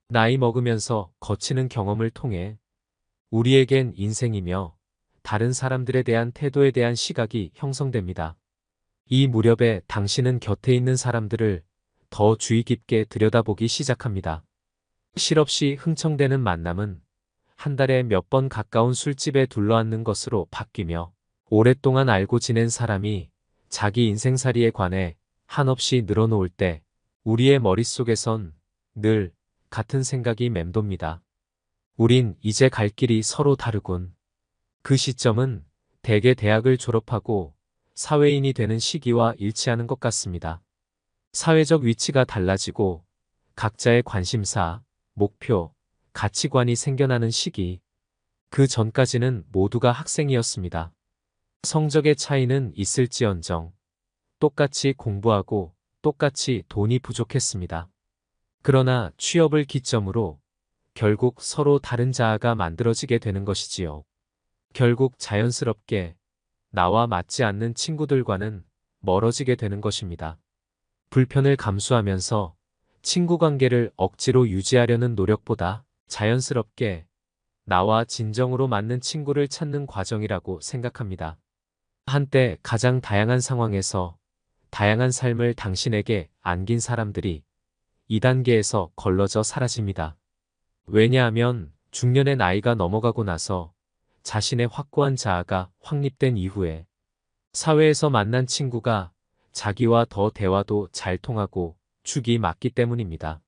B: 나이 먹으면서 거치는 경험을 통해 우리에겐 인생이며 다른 사람들에 대한 태도에 대한 시각이 형성됩니다. 이 무렵에 당신은 곁에 있는 사람들을 더 주의 깊게 들여다보기 시작합니다. 실없이 흥청대는 만남은 한 달에 몇 번 가까운 술집에 둘러앉는 것으로 바뀌며 오랫동안 알고 지낸 사람이 자기 인생살이에 관해 한없이 늘어놓을 때 우리의 머릿속에선 늘 같은 생각이 맴돕니다. 우린 이제 갈 길이 서로 다르군. 그 시점은 대개 대학을 졸업하고 사회인이 되는 시기와 일치하는 것 같습니다. 사회적 위치가 달라지고 각자의 관심사, 목표, 가치관이 생겨나는 시기. 그 전까지는 모두가 학생이었습니다. 성적의 차이는 있을지언정 똑같이 공부하고 똑같이 돈이 부족했습니다. 그러나 취업을 기점으로 결국 서로 다른 자아가 만들어지게 되는 것이지요. 결국 자연스럽게 나와 맞지 않는 친구들과는 멀어지게 되는 것입니다. 불편을 감수하면서 친구 관계를 억지로 유지하려는 노력보다 자연스럽게 나와 진정으로 맞는 친구를 찾는 과정이라고 생각합니다. 한때 가장 다양한 상황에서 다양한 삶을 당신에게 안긴 사람들이 2단계에서 걸러져 사라집니다. 왜냐하면 중년의 나이가 넘어가고 나서 자신의 확고한 자아가 확립된 이후에 사회에서 만난 친구가 자기와 더 대화도 잘 통하고 축이 맞기 때문입니다.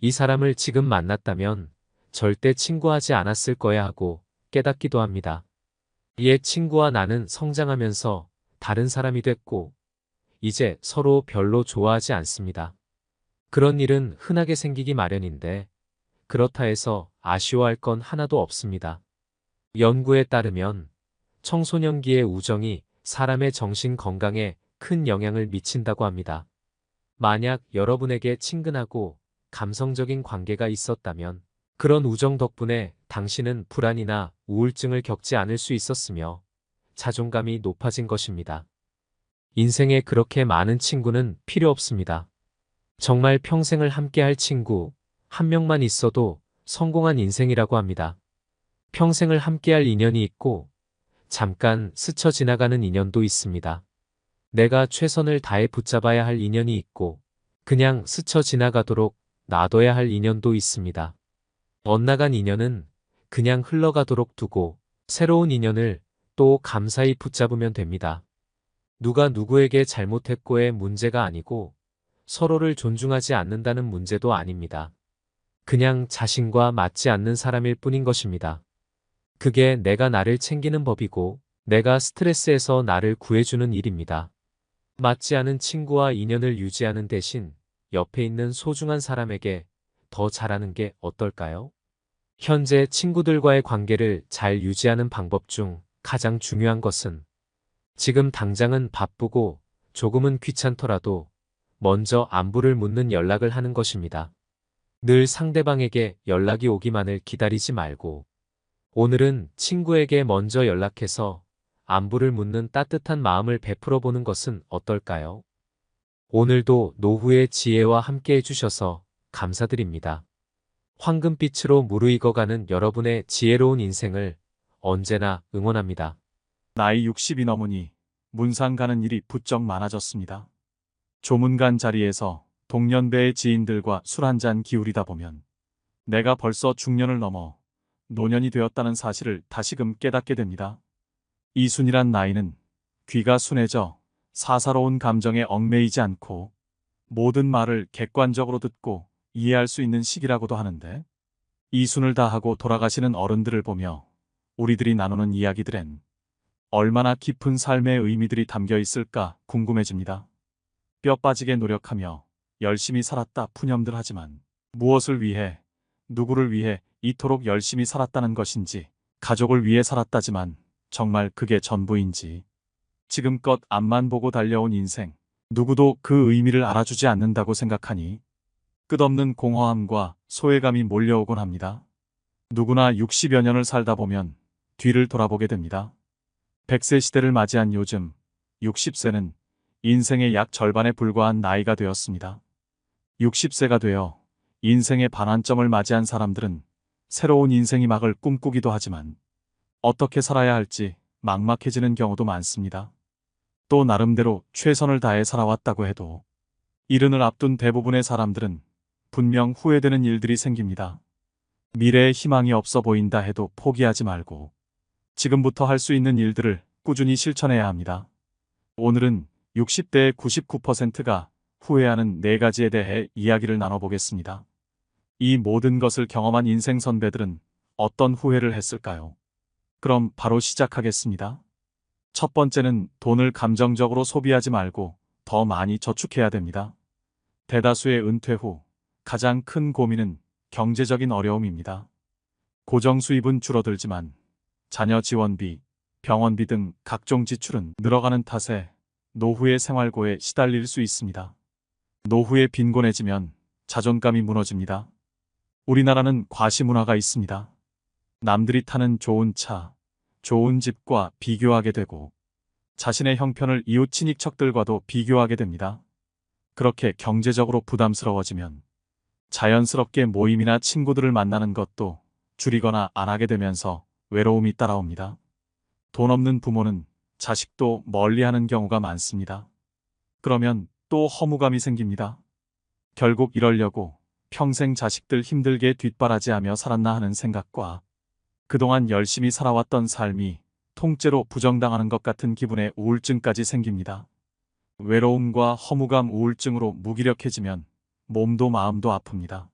B: 이 사람을 지금 만났다면 절대 친구하지 않았을 거야 하고 깨닫기도 합니다. 이에 친구와 나는 성장하면서 다른 사람이 됐고 이제 서로 별로 좋아하지 않습니다. 그런 일은 흔하게 생기기 마련인데 그렇다 해서 아쉬워할 건 하나도 없습니다. 연구에 따르면 청소년기의 우정이 사람의 정신 건강에 큰 영향을 미친다고 합니다. 만약 여러분에게 친근하고 감성적인 관계가 있었다면 그런 우정 덕분에 당신은 불안이나 우울증을 겪지 않을 수 있었으며 자존감이 높아진 것입니다. 인생에 그렇게 많은 친구는 필요 없습니다. 정말 평생을 함께할 친구 한 명만 있어도 성공한 인생이라고 합니다. 평생을 함께할 인연이 있고 잠깐 스쳐 지나가는 인연도 있습니다. 내가 최선을 다해 붙잡아야 할 인연이 있고 그냥 스쳐 지나가도록 놔둬야 할 인연도 있습니다. 엇나간 인연은 그냥 흘러가도록 두고 새로운 인연을 또 감사히 붙잡으면 됩니다. 누가 누구에게 잘못했고의 문제가 아니고 서로를 존중하지 않는다는 문제도 아닙니다. 그냥 자신과 맞지 않는 사람일 뿐인 것입니다. 그게 내가 나를 챙기는 법이고 내가 스트레스에서 나를 구해주는 일입니다. 맞지 않은 친구와 인연을 유지하는 대신 옆에 있는 소중한 사람에게 더 잘하는 게 어떨까요? 현재 친구들과의 관계를 잘 유지하는 방법 중 가장 중요한 것은 지금 당장은 바쁘고 조금은 귀찮더라도 먼저 안부를 묻는 연락을 하는 것입니다. 늘 상대방에게 연락이 오기만을 기다리지 말고 오늘은 친구에게 먼저 연락해서 안부를 묻는 따뜻한 마음을 베풀어 보는 것은 어떨까요? 오늘도 노후의 지혜와 함께 해주셔서 감사드립니다. 황금빛으로 무르익어가는 여러분의 지혜로운 인생을 언제나 응원합니다.
A: 나이 60이 넘으니 문상 가는 일이 부쩍 많아졌습니다. 조문관 자리에서 동년배의 지인들과 술 한잔 기울이다 보면 내가 벌써 중년을 넘어 노년이 되었다는 사실을 다시금 깨닫게 됩니다. 이순이란 나이는 귀가 순해져 사사로운 감정에 얽매이지 않고 모든 말을 객관적으로 듣고 이해할 수 있는 시기라고도 하는데, 이순을 다하고 돌아가시는 어른들을 보며 우리들이 나누는 이야기들엔 얼마나 깊은 삶의 의미들이 담겨 있을까 궁금해집니다. 뼈 빠지게 노력하며 열심히 살았다 푸념들 하지만 무엇을 위해, 누구를 위해 이토록 열심히 살았다는 것인지, 가족을 위해 살았다지만 정말 그게 전부인지, 지금껏 앞만 보고 달려온 인생, 누구도 그 의미를 알아주지 않는다고 생각하니 끝없는 공허함과 소외감이 몰려오곤 합니다. 누구나 60여 년을 살다 보면 뒤를 돌아보게 됩니다. 100세 시대를 맞이한 요즘 60세는 인생의 약 절반에 불과한 나이가 되었습니다. 60세가 되어 인생의 반환점을 맞이한 사람들은 새로운 인생이 막을 꿈꾸기도 하지만 어떻게 살아야 할지 막막해지는 경우도 많습니다. 또 나름대로 최선을 다해 살아왔다고 해도 이른을 앞둔 대부분의 사람들은 분명 후회되는 일들이 생깁니다. 미래에 희망이 없어 보인다 해도 포기하지 말고 지금부터 할 수 있는 일들을 꾸준히 실천해야 합니다. 오늘은 60대의 99%가 후회하는 4가지에 대해 이야기를 나눠보겠습니다. 이 모든 것을 경험한 인생 선배들은 어떤 후회를 했을까요? 그럼 바로 시작하겠습니다. 첫 번째는 돈을 감정적으로 소비하지 말고 더 많이 저축해야 됩니다. 대다수의 은퇴 후 가장 큰 고민은 경제적인 어려움입니다. 고정 수입은 줄어들지만 자녀 지원비, 병원비 등 각종 지출은 늘어가는 탓에 노후의 생활고에 시달릴 수 있습니다. 노후에 빈곤해지면 자존감이 무너집니다. 우리나라는 과시문화가 있습니다. 남들이 타는 좋은 차, 좋은 집과 비교하게 되고 자신의 형편을 이웃 친인척들과도 비교하게 됩니다. 그렇게 경제적으로 부담스러워지면 자연스럽게 모임이나 친구들을 만나는 것도 줄이거나 안 하게 되면서 외로움이 따라옵니다. 돈 없는 부모는 자식도 멀리하는 경우가 많습니다. 그러면 또 허무감이 생깁니다. 결국 이러려고 평생 자식들 힘들게 뒷바라지하며 살았나 하는 생각과 그동안 열심히 살아왔던 삶이 통째로 부정당하는 것 같은 기분의 우울증까지 생깁니다. 외로움과 허무감, 우울증으로 무기력해지면 몸도 마음도 아픕니다.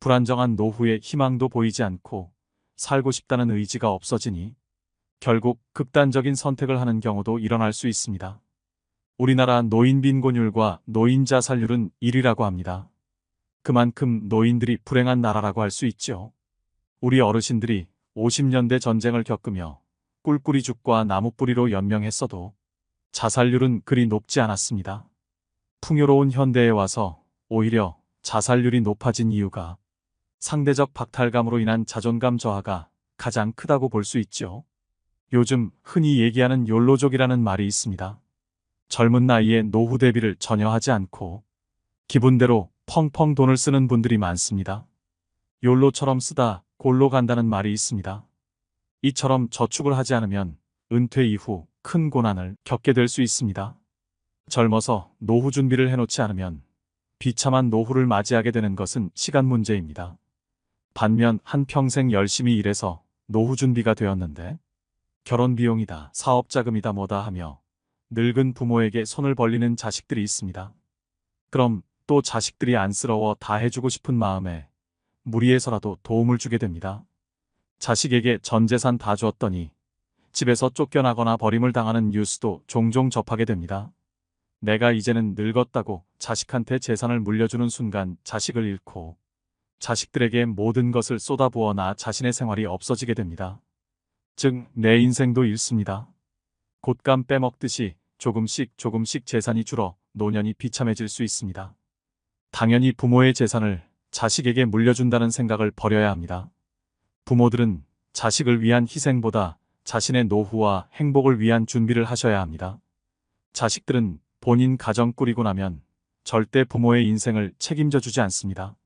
A: 불안정한 노후에 희망도 보이지 않고 살고 싶다는 의지가 없어지니 결국 극단적인 선택을 하는 경우도 일어날 수 있습니다. 우리나라 노인 빈곤율과 노인 자살률은 1위라고 합니다. 그만큼 노인들이 불행한 나라라고 할 수 있죠. 우리 어르신들이 50년대 전쟁을 겪으며 꿀꿀이 죽과 나무뿌리로 연명했어도 자살률은 그리 높지 않았습니다. 풍요로운 현대에 와서 오히려 자살률이 높아진 이유가 상대적 박탈감으로 인한 자존감 저하가 가장 크다고 볼 수 있죠. 요즘 흔히 얘기하는 욜로족이라는 말이 있습니다. 젊은 나이에 노후 대비를 전혀 하지 않고 기분대로 펑펑 돈을 쓰는 분들이 많습니다. 욜로처럼 쓰다 골로 간다는 말이 있습니다. 이처럼 저축을 하지 않으면 은퇴 이후 큰 고난을 겪게 될 수 있습니다. 젊어서 노후 준비를 해놓지 않으면 비참한 노후를 맞이하게 되는 것은 시간 문제입니다. 반면 한평생 열심히 일해서 노후 준비가 되었는데 결혼 비용이다, 사업 자금이다 뭐다 하며 늙은 부모에게 손을 벌리는 자식들이 있습니다. 그럼 또 자식들이 안쓰러워 다 해주고 싶은 마음에 무리해서라도 도움을 주게 됩니다. 자식에게 전 재산 다 주었더니 집에서 쫓겨나거나 버림을 당하는 뉴스도 종종 접하게 됩니다. 내가 이제는 늙었다고 자식한테 재산을 물려주는 순간 자식을 잃고 자식들에게 모든 것을 쏟아부어 나 자신의 생활이 없어지게 됩니다. 즉, 내 인생도 잃습니다. 곶감 빼먹듯이 조금씩 조금씩 재산이 줄어 노년이 비참해질 수 있습니다. 당연히 부모의 재산을 자식에게 물려준다는 생각을 버려야 합니다. 부모들은 자식을 위한 희생보다 자신의 노후와 행복을 위한 준비를 하셔야 합니다. 자식들은 본인 가정 꾸리고 나면 절대 부모의 인생을 책임져 주지 않습니다.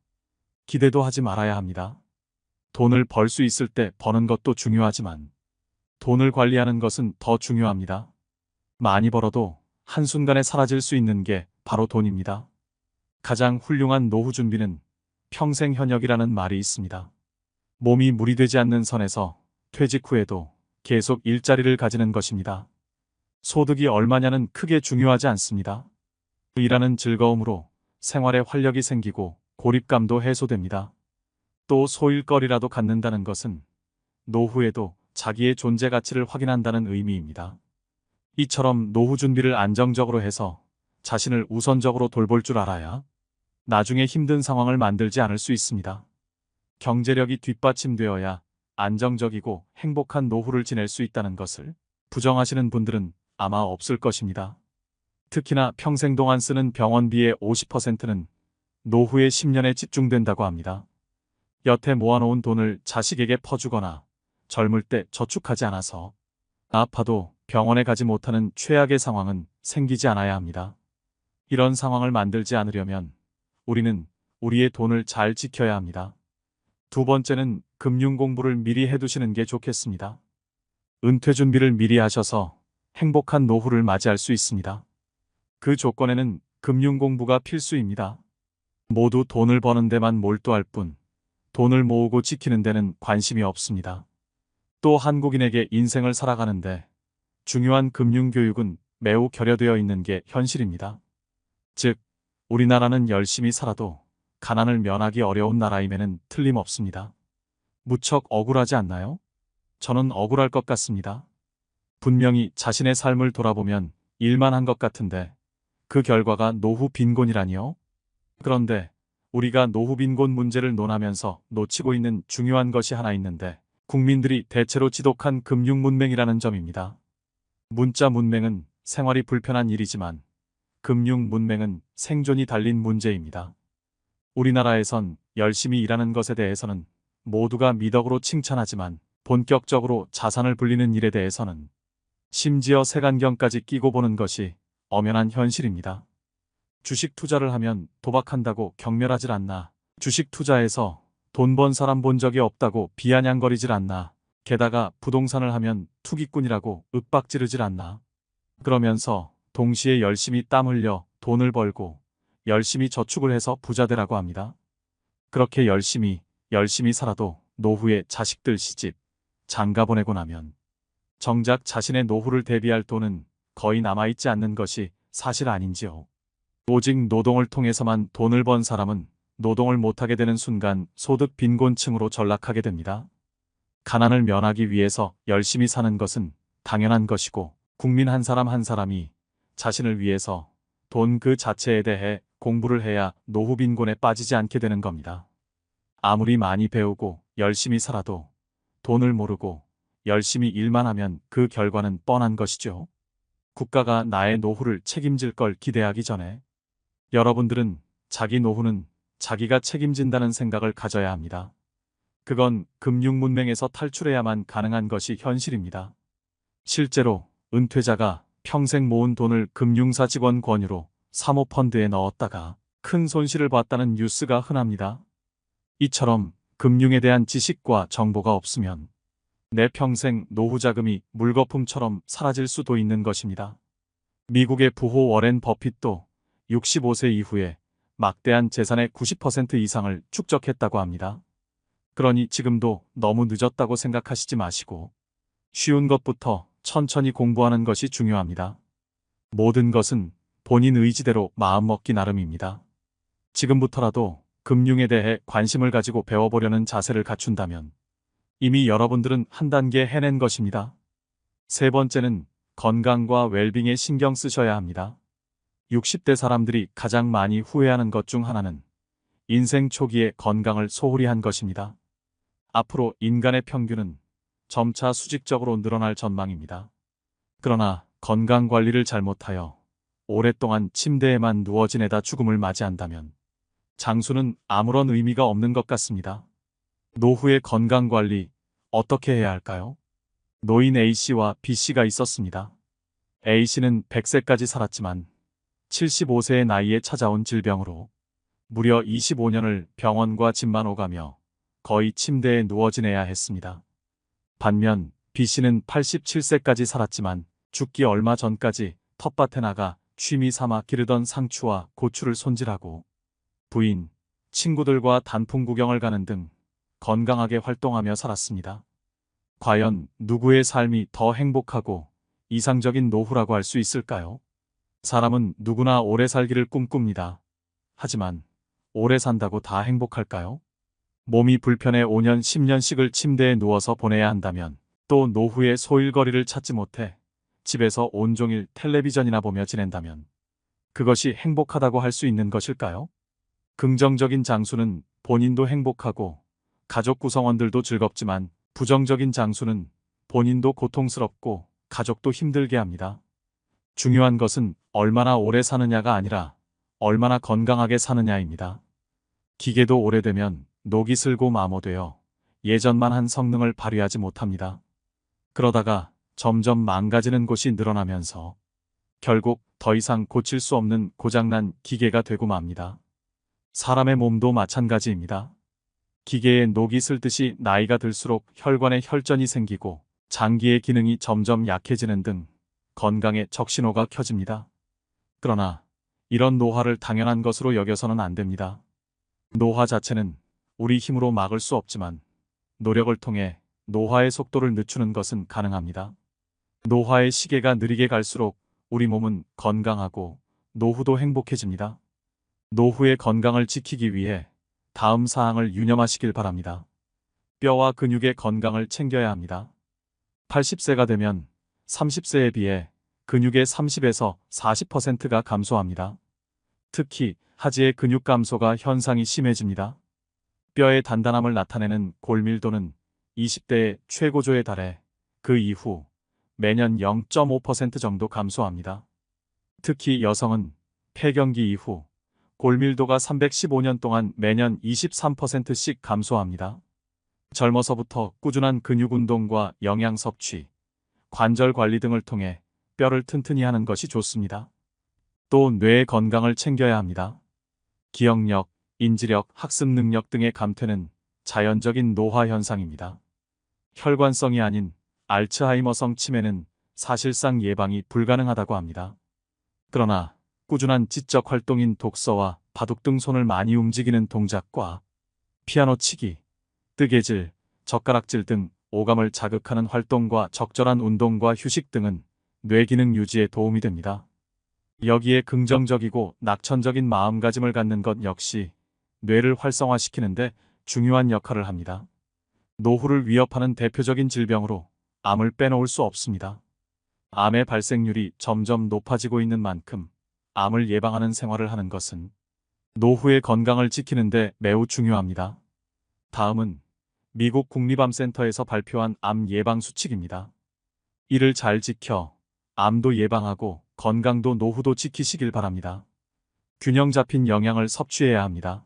A: 기대도 하지 말아야 합니다. 돈을 벌 수 있을 때 버는 것도 중요하지만 돈을 관리하는 것은 더 중요합니다. 많이 벌어도 한순간에 사라질 수 있는 게 바로 돈입니다. 가장 훌륭한 노후 준비는 평생 현역이라는 말이 있습니다. 몸이 무리되지 않는 선에서 퇴직 후에도 계속 일자리를 가지는 것입니다. 소득이 얼마냐는 크게 중요하지 않습니다. 일하는 즐거움으로 생활에 활력이 생기고 고립감도 해소됩니다. 또 소일거리라도 갖는다는 것은 노후에도 자기의 존재 가치를 확인한다는 의미입니다. 이처럼 노후 준비를 안정적으로 해서 자신을 우선적으로 돌볼 줄 알아야 나중에 힘든 상황을 만들지 않을 수 있습니다. 경제력이 뒷받침되어야 안정적이고 행복한 노후를 지낼 수 있다는 것을 부정하시는 분들은 아마 없을 것입니다. 특히나 평생 동안 쓰는 병원비의 50%는 노후의 10년에 집중된다고 합니다. 여태 모아놓은 돈을 자식에게 퍼주거나 젊을 때 저축하지 않아서 아파도 병원에 가지 못하는 최악의 상황은 생기지 않아야 합니다. 이런 상황을 만들지 않으려면 우리는 우리의 돈을 잘 지켜야 합니다. 두 번째는 금융 공부를 미리 해두시는 게 좋겠습니다. 은퇴 준비를 미리 하셔서 행복한 노후를 맞이할 수 있습니다. 그 조건에는 금융 공부가 필수입니다. 모두 돈을 버는 데만 몰두할 뿐 돈을 모으고 지키는 데는 관심이 없습니다. 또 한국인에게 인생을 살아가는데 중요한 금융 교육은 매우 결여되어 있는 게 현실입니다. 즉, 우리나라는 열심히 살아도 가난을 면하기 어려운 나라임에는 틀림없습니다. 무척 억울하지 않나요? 저는 억울할 것 같습니다. 분명히 자신의 삶을 돌아보면 일만 한 것 같은데 그 결과가 노후 빈곤이라니요? 그런데 우리가 노후 빈곤 문제를 논하면서 놓치고 있는 중요한 것이 하나 있는데 국민들이 대체로 지독한 금융 문맹이라는 점입니다. 문자 문맹은 생활이 불편한 일이지만 금융 문맹은 생존이 달린 문제입니다. 우리나라에선 열심히 일하는 것에 대해서는 모두가 미덕으로 칭찬하지만 본격적으로 자산을 불리는 일에 대해서는 심지어 색안경까지 끼고 보는 것이 엄연한 현실입니다. 주식 투자를 하면 도박한다고 경멸하질 않나. 주식 투자에서 돈 번 사람 본 적이 없다고 비아냥거리질 않나. 게다가 부동산을 하면 투기꾼이라고 윽박지르질 않나. 그러면서 동시에 열심히 땀 흘려 돈을 벌고 열심히 저축을 해서 부자 되라고 합니다. 그렇게 열심히 살아도 노후에 자식들 시집, 장가 보내고 나면 정작 자신의 노후를 대비할 돈은 거의 남아있지 않는 것이 사실 아닌지요. 오직 노동을 통해서만 돈을 번 사람은 노동을 못하게 되는 순간 소득 빈곤층으로 전락하게 됩니다. 가난을 면하기 위해서 열심히 사는 것은 당연한 것이고 국민 한 사람 한 사람이 자신을 위해서 돈 그 자체에 대해 공부를 해야 노후 빈곤에 빠지지 않게 되는 겁니다. 아무리 많이 배우고 열심히 살아도 돈을 모르고 열심히 일만 하면 그 결과는 뻔한 것이죠. 국가가 나의 노후를 책임질 걸 기대하기 전에 여러분들은 자기 노후는 자기가 책임진다는 생각을 가져야 합니다. 그건 금융 문맹에서 탈출해야만 가능한 것이 현실입니다. 실제로 은퇴자가 평생 모은 돈을 금융사 직원 권유로 사모펀드에 넣었다가 큰 손실을 봤다는 뉴스가 흔합니다. 이처럼 금융에 대한 지식과 정보가 없으면 내 평생 노후 자금이 물거품처럼 사라질 수도 있는 것입니다. 미국의 부호 워렌 버핏도 65세 이후에 막대한 재산의 90% 이상을 축적했다고 합니다. 그러니 지금도 너무 늦었다고 생각하시지 마시고 쉬운 것부터 천천히 공부하는 것이 중요합니다. 모든 것은 본인 의지대로 마음먹기 나름입니다. 지금부터라도 금융에 대해 관심을 가지고 배워보려는 자세를 갖춘다면 이미 여러분들은 한 단계 해낸 것입니다. 세 번째는 건강과 웰빙에 신경 쓰셔야 합니다. 60대 사람들이 가장 많이 후회하는 것 중 하나는 인생 초기에 건강을 소홀히 한 것입니다. 앞으로 인간의 평균은 점차 수직적으로 늘어날 전망입니다. 그러나 건강 관리를 잘못하여 오랫동안 침대에만 누워 지내다 죽음을 맞이한다면 장수는 아무런 의미가 없는 것 같습니다. 노후의 건강 관리 어떻게 해야 할까요? 노인 A씨와 B씨가 있었습니다. A씨는 100세까지 살았지만 75세의 나이에 찾아온 질병으로 무려 25년을 병원과 집만 오가며 거의 침대에 누워 지내야 했습니다. 반면 B씨는 87세까지 살았지만 죽기 얼마 전까지 텃밭에 나가 취미 삼아 기르던 상추와 고추를 손질하고 부인, 친구들과 단풍 구경을 가는 등 건강하게 활동하며 살았습니다. 과연 누구의 삶이 더 행복하고 이상적인 노후라고 할 수 있을까요? 사람은 누구나 오래 살기를 꿈꿉니다. 하지만 오래 산다고 다 행복할까요? 몸이 불편해 5년, 10년씩을 침대에 누워서 보내야 한다면, 또 노후에 소일거리를 찾지 못해 집에서 온종일 텔레비전이나 보며 지낸다면 그것이 행복하다고 할 수 있는 것일까요? 긍정적인 장수는 본인도 행복하고 가족 구성원들도 즐겁지만, 부정적인 장수는 본인도 고통스럽고 가족도 힘들게 합니다. 중요한 것은 얼마나 오래 사느냐가 아니라 얼마나 건강하게 사느냐입니다. 기계도 오래되면 녹이 슬고 마모되어 예전만 한 성능을 발휘하지 못합니다. 그러다가 점점 망가지는 곳이 늘어나면서 결국 더 이상 고칠 수 없는 고장난 기계가 되고 맙니다. 사람의 몸도 마찬가지입니다. 기계에 녹이 슬듯이 나이가 들수록 혈관에 혈전이 생기고 장기의 기능이 점점 약해지는 등 건강에 적신호가 켜집니다. 그러나 이런 노화를 당연한 것으로 여겨서는 안 됩니다. 노화 자체는 우리 힘으로 막을 수 없지만 노력을 통해 노화의 속도를 늦추는 것은 가능합니다. 노화의 시계가 느리게 갈수록 우리 몸은 건강하고 노후도 행복해집니다. 노후의 건강을 지키기 위해 다음 사항을 유념하시길 바랍니다. 뼈와 근육의 건강을 챙겨야 합니다. 80세가 되면 30세에 비해 근육의 30에서 40%가 감소합니다. 특히 하지의 근육 감소가 현상이 심해집니다. 뼈의 단단함을 나타내는 골밀도는 20대의 최고조에 달해 그 이후 매년 0.5% 정도 감소합니다. 특히 여성은 폐경기 이후 골밀도가 315년 동안 매년 23%씩 감소합니다. 젊어서부터 꾸준한 근육 운동과 영양 섭취, 관절 관리 등을 통해 뼈를 튼튼히 하는 것이 좋습니다. 또 뇌의 건강을 챙겨야 합니다. 기억력, 인지력, 학습 능력 등의 감퇴는 자연적인 노화 현상입니다. 혈관성이 아닌 알츠하이머성 치매는 사실상 예방이 불가능하다고 합니다. 그러나 꾸준한 지적 활동인 독서와 바둑 등 손을 많이 움직이는 동작과 피아노 치기, 뜨개질, 젓가락질 등 오감을 자극하는 활동과 적절한 운동과 휴식 등은 뇌 기능 유지에 도움이 됩니다. 여기에 긍정적이고 낙천적인 마음가짐을 갖는 것 역시 뇌를 활성화시키는데 중요한 역할을 합니다. 노후를 위협하는 대표적인 질병으로 암을 빼놓을 수 없습니다. 암의 발생률이 점점 높아지고 있는 만큼 암을 예방하는 생활을 하는 것은 노후의 건강을 지키는데 매우 중요합니다. 다음은 미국 국립암센터에서 발표한 암 예방 수칙입니다. 이를 잘 지켜 암도 예방하고 건강도 노후도 지키시길 바랍니다. 균형 잡힌 영양을 섭취해야 합니다.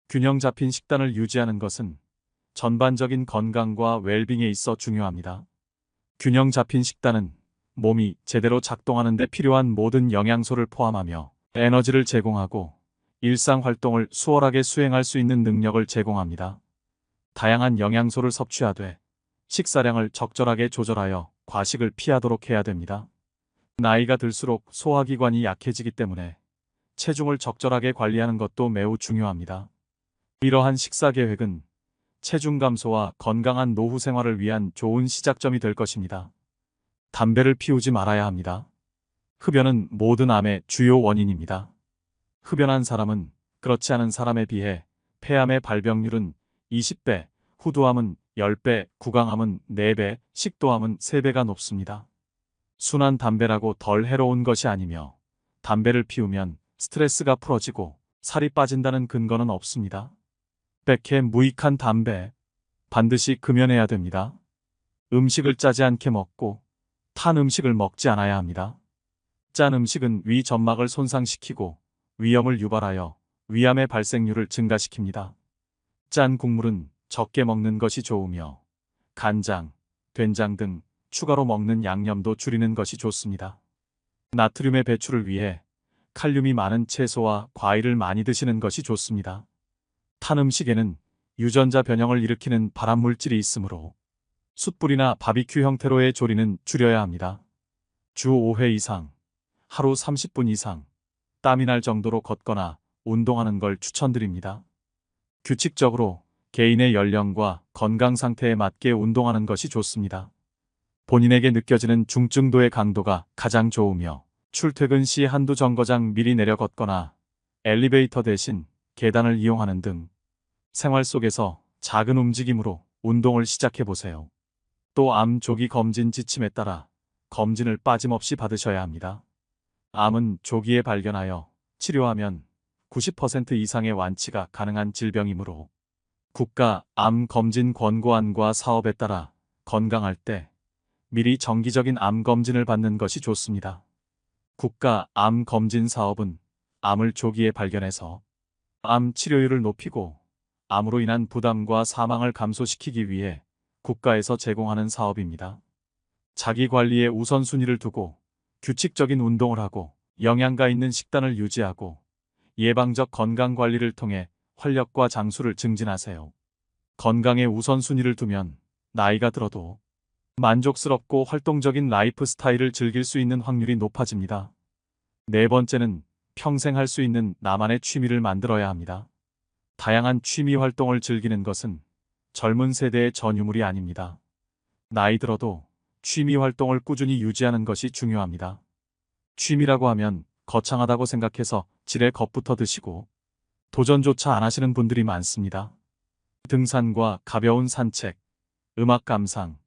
A: 균형 잡힌 식단을 유지하는 것은 전반적인 건강과 웰빙에 있어 중요합니다. 균형 잡힌 식단은 몸이 제대로 작동하는 데 필요한 모든 영양소를 포함하며 에너지를 제공하고 일상 활동을 수월하게 수행할 수 있는 능력을 제공합니다. 다양한 영양소를 섭취하되 식사량을 적절하게 조절하여 과식을 피하도록 해야 됩니다. 나이가 들수록 소화기관이 약해지기 때문에 체중을 적절하게 관리하는 것도 매우 중요합니다. 이러한 식사 계획은 체중 감소와 건강한 노후 생활을 위한 좋은 시작점이 될 것입니다. 담배를 피우지 말아야 합니다. 흡연은 모든 암의 주요 원인입니다. 흡연한 사람은 그렇지 않은 사람에 비해 폐암의 발병률은 20배, 후두암은 10배, 구강암은 4배, 식도암은 3배가 높습니다. 순한 담배라고 덜 해로운 것이 아니며 담배를 피우면 스트레스가 풀어지고 살이 빠진다는 근거는 없습니다. 백해 무익한 담배 반드시 금연해야 됩니다. 음식을 짜지 않게 먹고 탄 음식을 먹지 않아야 합니다. 짠 음식은 위 점막을 손상시키고 위염을 유발하여 위암의 발생률을 증가시킵니다. 짠 국물은 적게 먹는 것이 좋으며 간장, 된장 등 추가로 먹는 양념도 줄이는 것이 좋습니다. 나트륨의 배출을 위해 칼륨이 많은 채소와 과일을 많이 드시는 것이 좋습니다. 탄 음식에는 유전자 변형을 일으키는 발암물질이 있으므로 숯불이나 바비큐 형태로의 조리는 줄여야 합니다. 주 5회 이상, 하루 30분 이상, 땀이 날 정도로 걷거나 운동하는 걸 추천드립니다. 규칙적으로 개인의 연령과 건강 상태에 맞게 운동하는 것이 좋습니다. 본인에게 느껴지는 중증도의 강도가 가장 좋으며 출퇴근 시 한두 정거장 미리 내려 걷거나 엘리베이터 대신 계단을 이용하는 등 생활 속에서 작은 움직임으로 운동을 시작해 보세요. 또 암 조기 검진 지침에 따라 검진을 빠짐없이 받으셔야 합니다. 암은 조기에 발견하여 치료하면 90% 이상의 완치가 가능한 질병이므로 국가 암 검진 권고안과 사업에 따라 건강할 때 미리 정기적인 암 검진을 받는 것이 좋습니다. 국가 암 검진 사업은 암을 조기에 발견해서 암 치료율을 높이고 암으로 인한 부담과 사망을 감소시키기 위해 국가에서 제공하는 사업입니다. 자기 관리에 우선순위를 두고 규칙적인 운동을 하고 영양가 있는 식단을 유지하고 예방적 건강 관리를 통해 활력과 장수를 증진하세요. 건강에 우선순위를 두면 나이가 들어도 만족스럽고 활동적인 라이프 스타일을 즐길 수 있는 확률이 높아집니다. 네 번째는 평생 할 수 있는 나만의 취미를 만들어야 합니다. 다양한 취미 활동을 즐기는 것은 젊은 세대의 전유물이 아닙니다. 나이 들어도 취미 활동을 꾸준히 유지하는 것이 중요합니다. 취미라고 하면 거창하다고 생각해서 지레 겁부터 드시고 도전조차 안 하시는 분들이 많습니다. 등산과 가벼운 산책, 음악 감상,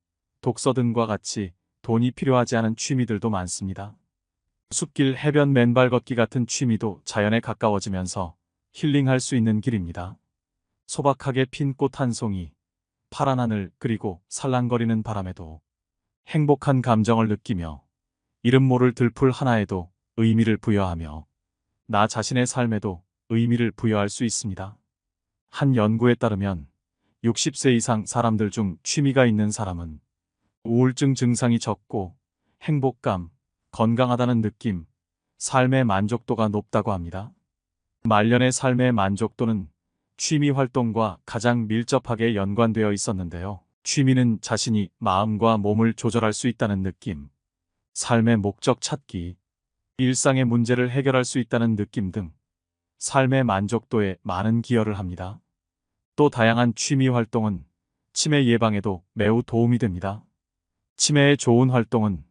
A: 독서 등과 같이 돈이 필요하지 않은 취미들도 많습니다. 숲길 해변 맨발 걷기 같은 취미도 자연에 가까워지면서 힐링할 수 있는 길입니다. 소박하게 핀 꽃 한 송이, 파란 하늘 그리고 살랑거리는 바람에도 행복한 감정을 느끼며 이름 모를 들풀 하나에도 의미를 부여하며 나 자신의 삶에도 의미를 부여할 수 있습니다. 한 연구에 따르면 60세 이상 사람들 중 취미가 있는 사람은 우울증 증상이 적고 행복감, 건강하다는 느낌, 삶의 만족도가 높다고 합니다. 말년의 삶의 만족도는 취미 활동과 가장 밀접하게 연관되어 있었는데요. 취미는 자신이 마음과 몸을 조절할 수 있다는 느낌, 삶의 목적 찾기, 일상의 문제를 해결할 수 있다는 느낌 등 삶의 만족도에 많은 기여를 합니다. 또 다양한 취미 활동은 치매 예방에도 매우 도움이 됩니다. 치매에 좋은 활동은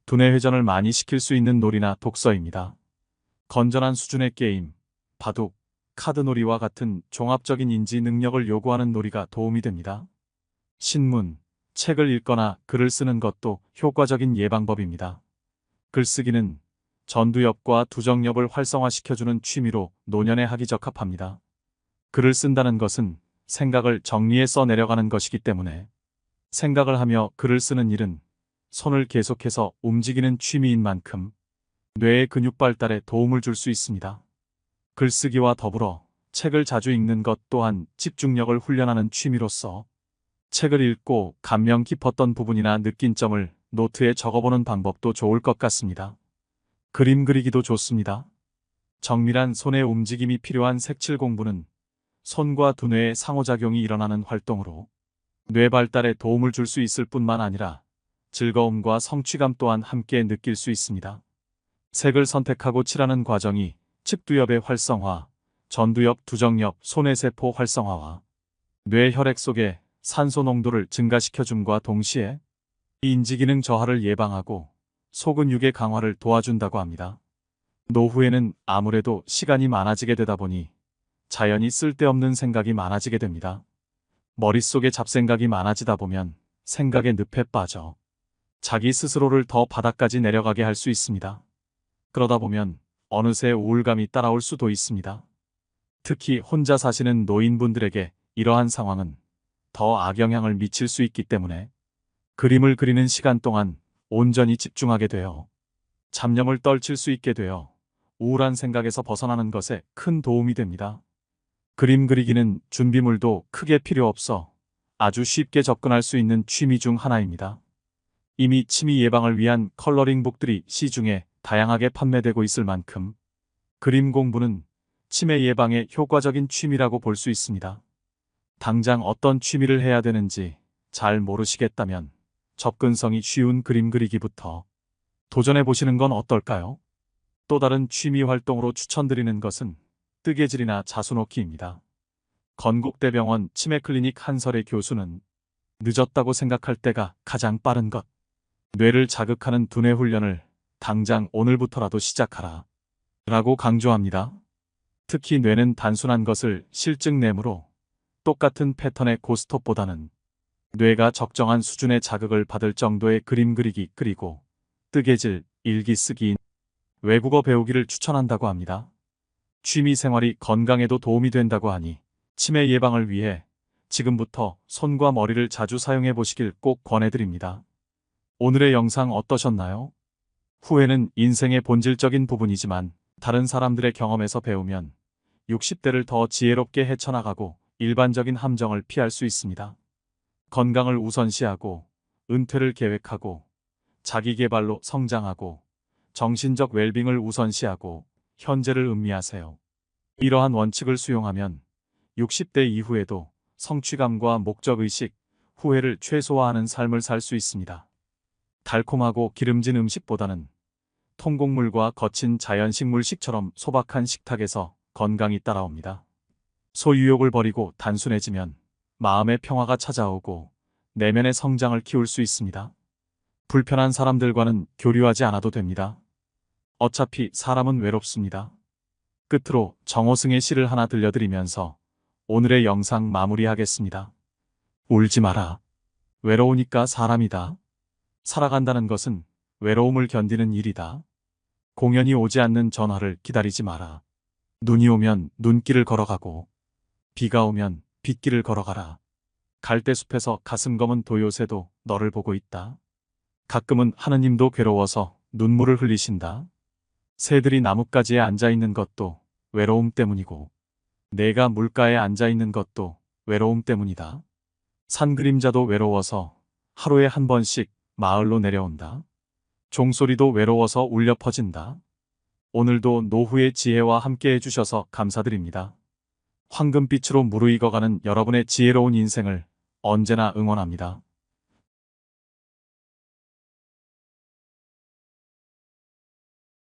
A: 두뇌 회전을 많이 시킬 수 있는 놀이나 독서입니다. 건전한 수준의 게임, 바둑, 카드놀이와 같은 종합적인 인지 능력을 요구하는 놀이가 도움이 됩니다. 신문, 책을 읽거나 글을 쓰는 것도 효과적인 예방법입니다. 글쓰기는 전두엽과 두정엽을 활성화시켜주는 취미로 노년에 하기 적합합니다. 글을 쓴다는 것은 생각을 정리해 써내려가는 것이기 때문에 생각을 하며 글을 쓰는 일은 손을 계속해서 움직이는 취미인 만큼 뇌의 근육 발달에 도움을 줄 수 있습니다. 글쓰기와 더불어 책을 자주 읽는 것 또한 집중력을 훈련하는 취미로서 책을 읽고 감명 깊었던 부분이나 느낀 점을 노트에 적어보는 방법도 좋을 것 같습니다. 그림 그리기도 좋습니다. 정밀한 손의 움직임이 필요한 색칠 공부는 손과 두뇌의 상호작용이 일어나는 활동으로 뇌 발달에 도움을 줄 수 있을 뿐만 아니라 즐거움과 성취감 또한 함께 느낄 수 있습니다. 색을 선택하고 칠하는 과정이 측두엽의 활성화, 전두엽, 두정엽, 소뇌세포 활성화와 뇌 혈액 속의 산소 농도를 증가시켜줌과 동시에 인지기능 저하를 예방하고 소근육의 강화를 도와준다고 합니다. 노후에는 아무래도 시간이 많아지게 되다 보니 자연히 쓸데없는 생각이 많아지게 됩니다. 머릿속에 잡생각이 많아지다 보면 생각의 늪에 빠져 자기 스스로를 더 바닥까지 내려가게 할 수 있습니다. 그러다 보면 어느새 우울감이 따라올 수도 있습니다. 특히 혼자 사시는 노인분들에게 이러한 상황은 더 악영향을 미칠 수 있기 때문에 그림을 그리는 시간 동안 온전히 집중하게 되어 잡념을 떨칠 수 있게 되어 우울한 생각에서 벗어나는 것에 큰 도움이 됩니다. 그림 그리기는 준비물도 크게 필요 없어 아주 쉽게 접근할 수 있는 취미 중 하나입니다. 이미 치매 예방을 위한 컬러링북들이 시중에 다양하게 판매되고 있을 만큼 그림 공부는 치매 예방에 효과적인 취미라고 볼 수 있습니다. 당장 어떤 취미를 해야 되는지 잘 모르시겠다면 접근성이 쉬운 그림 그리기부터 도전해 보시는 건 어떨까요? 또 다른 취미 활동으로 추천드리는 것은 뜨개질이나 자수놓기입니다. 건국대병원 치매클리닉 한설의 교수는 늦었다고 생각할 때가 가장 빠른 것. 뇌를 자극하는 두뇌 훈련을 당장 오늘부터라도 시작하라. 라고 강조합니다. 특히 뇌는 단순한 것을 실증내므로 똑같은 패턴의 고스톱보다는 뇌가 적정한 수준의 자극을 받을 정도의 그림 그리기 그리고 뜨개질, 일기 쓰기, 외국어 배우기를 추천한다고 합니다. 취미 생활이 건강에도 도움이 된다고 하니 치매 예방을 위해 지금부터 손과 머리를 자주 사용해 보시길 꼭 권해드립니다. 오늘의 영상 어떠셨나요? 후회는 인생의 본질적인 부분이지만 다른 사람들의 경험에서 배우면 60대를 더 지혜롭게 헤쳐나가고 일반적인 함정을 피할 수 있습니다. 건강을 우선시하고 은퇴를 계획하고 자기 개발로 성장하고 정신적 웰빙을 우선시하고 현재를 음미하세요. 이러한 원칙을 수용하면 60대 이후에도 성취감과 목적의식, 후회를 최소화하는 삶을 살 수 있습니다. 달콤하고 기름진 음식보다는 통곡물과 거친 자연식물식처럼 소박한 식탁에서 건강이 따라옵니다. 소유욕을 버리고 단순해지면 마음의 평화가 찾아오고 내면의 성장을 키울 수 있습니다. 불편한 사람들과는 교류하지 않아도 됩니다. 어차피 사람은 외롭습니다. 끝으로 정호승의 시를 하나 들려드리면서 오늘의 영상 마무리하겠습니다. 울지 마라. 외로우니까 사람이다. 살아간다는 것은 외로움을 견디는 일이다. 공연이 오지 않는 전화를 기다리지 마라. 눈이 오면 눈길을 걸어가고 비가 오면 빗길을 걸어가라. 갈대숲에서 가슴 검은 도요새도 너를 보고 있다. 가끔은 하느님도 괴로워서 눈물을 흘리신다. 새들이 나뭇가지에 앉아있는 것도 외로움 때문이고 내가 물가에 앉아있는 것도 외로움 때문이다. 산 그림자도 외로워서 하루에 한 번씩 마을로 내려온다. 종소리도 외로워서 울려 퍼진다. 오늘도 노후의 지혜와 함께 해주셔서 감사드립니다. 황금빛으로 무르익어가는 여러분의 지혜로운 인생을 언제나 응원합니다.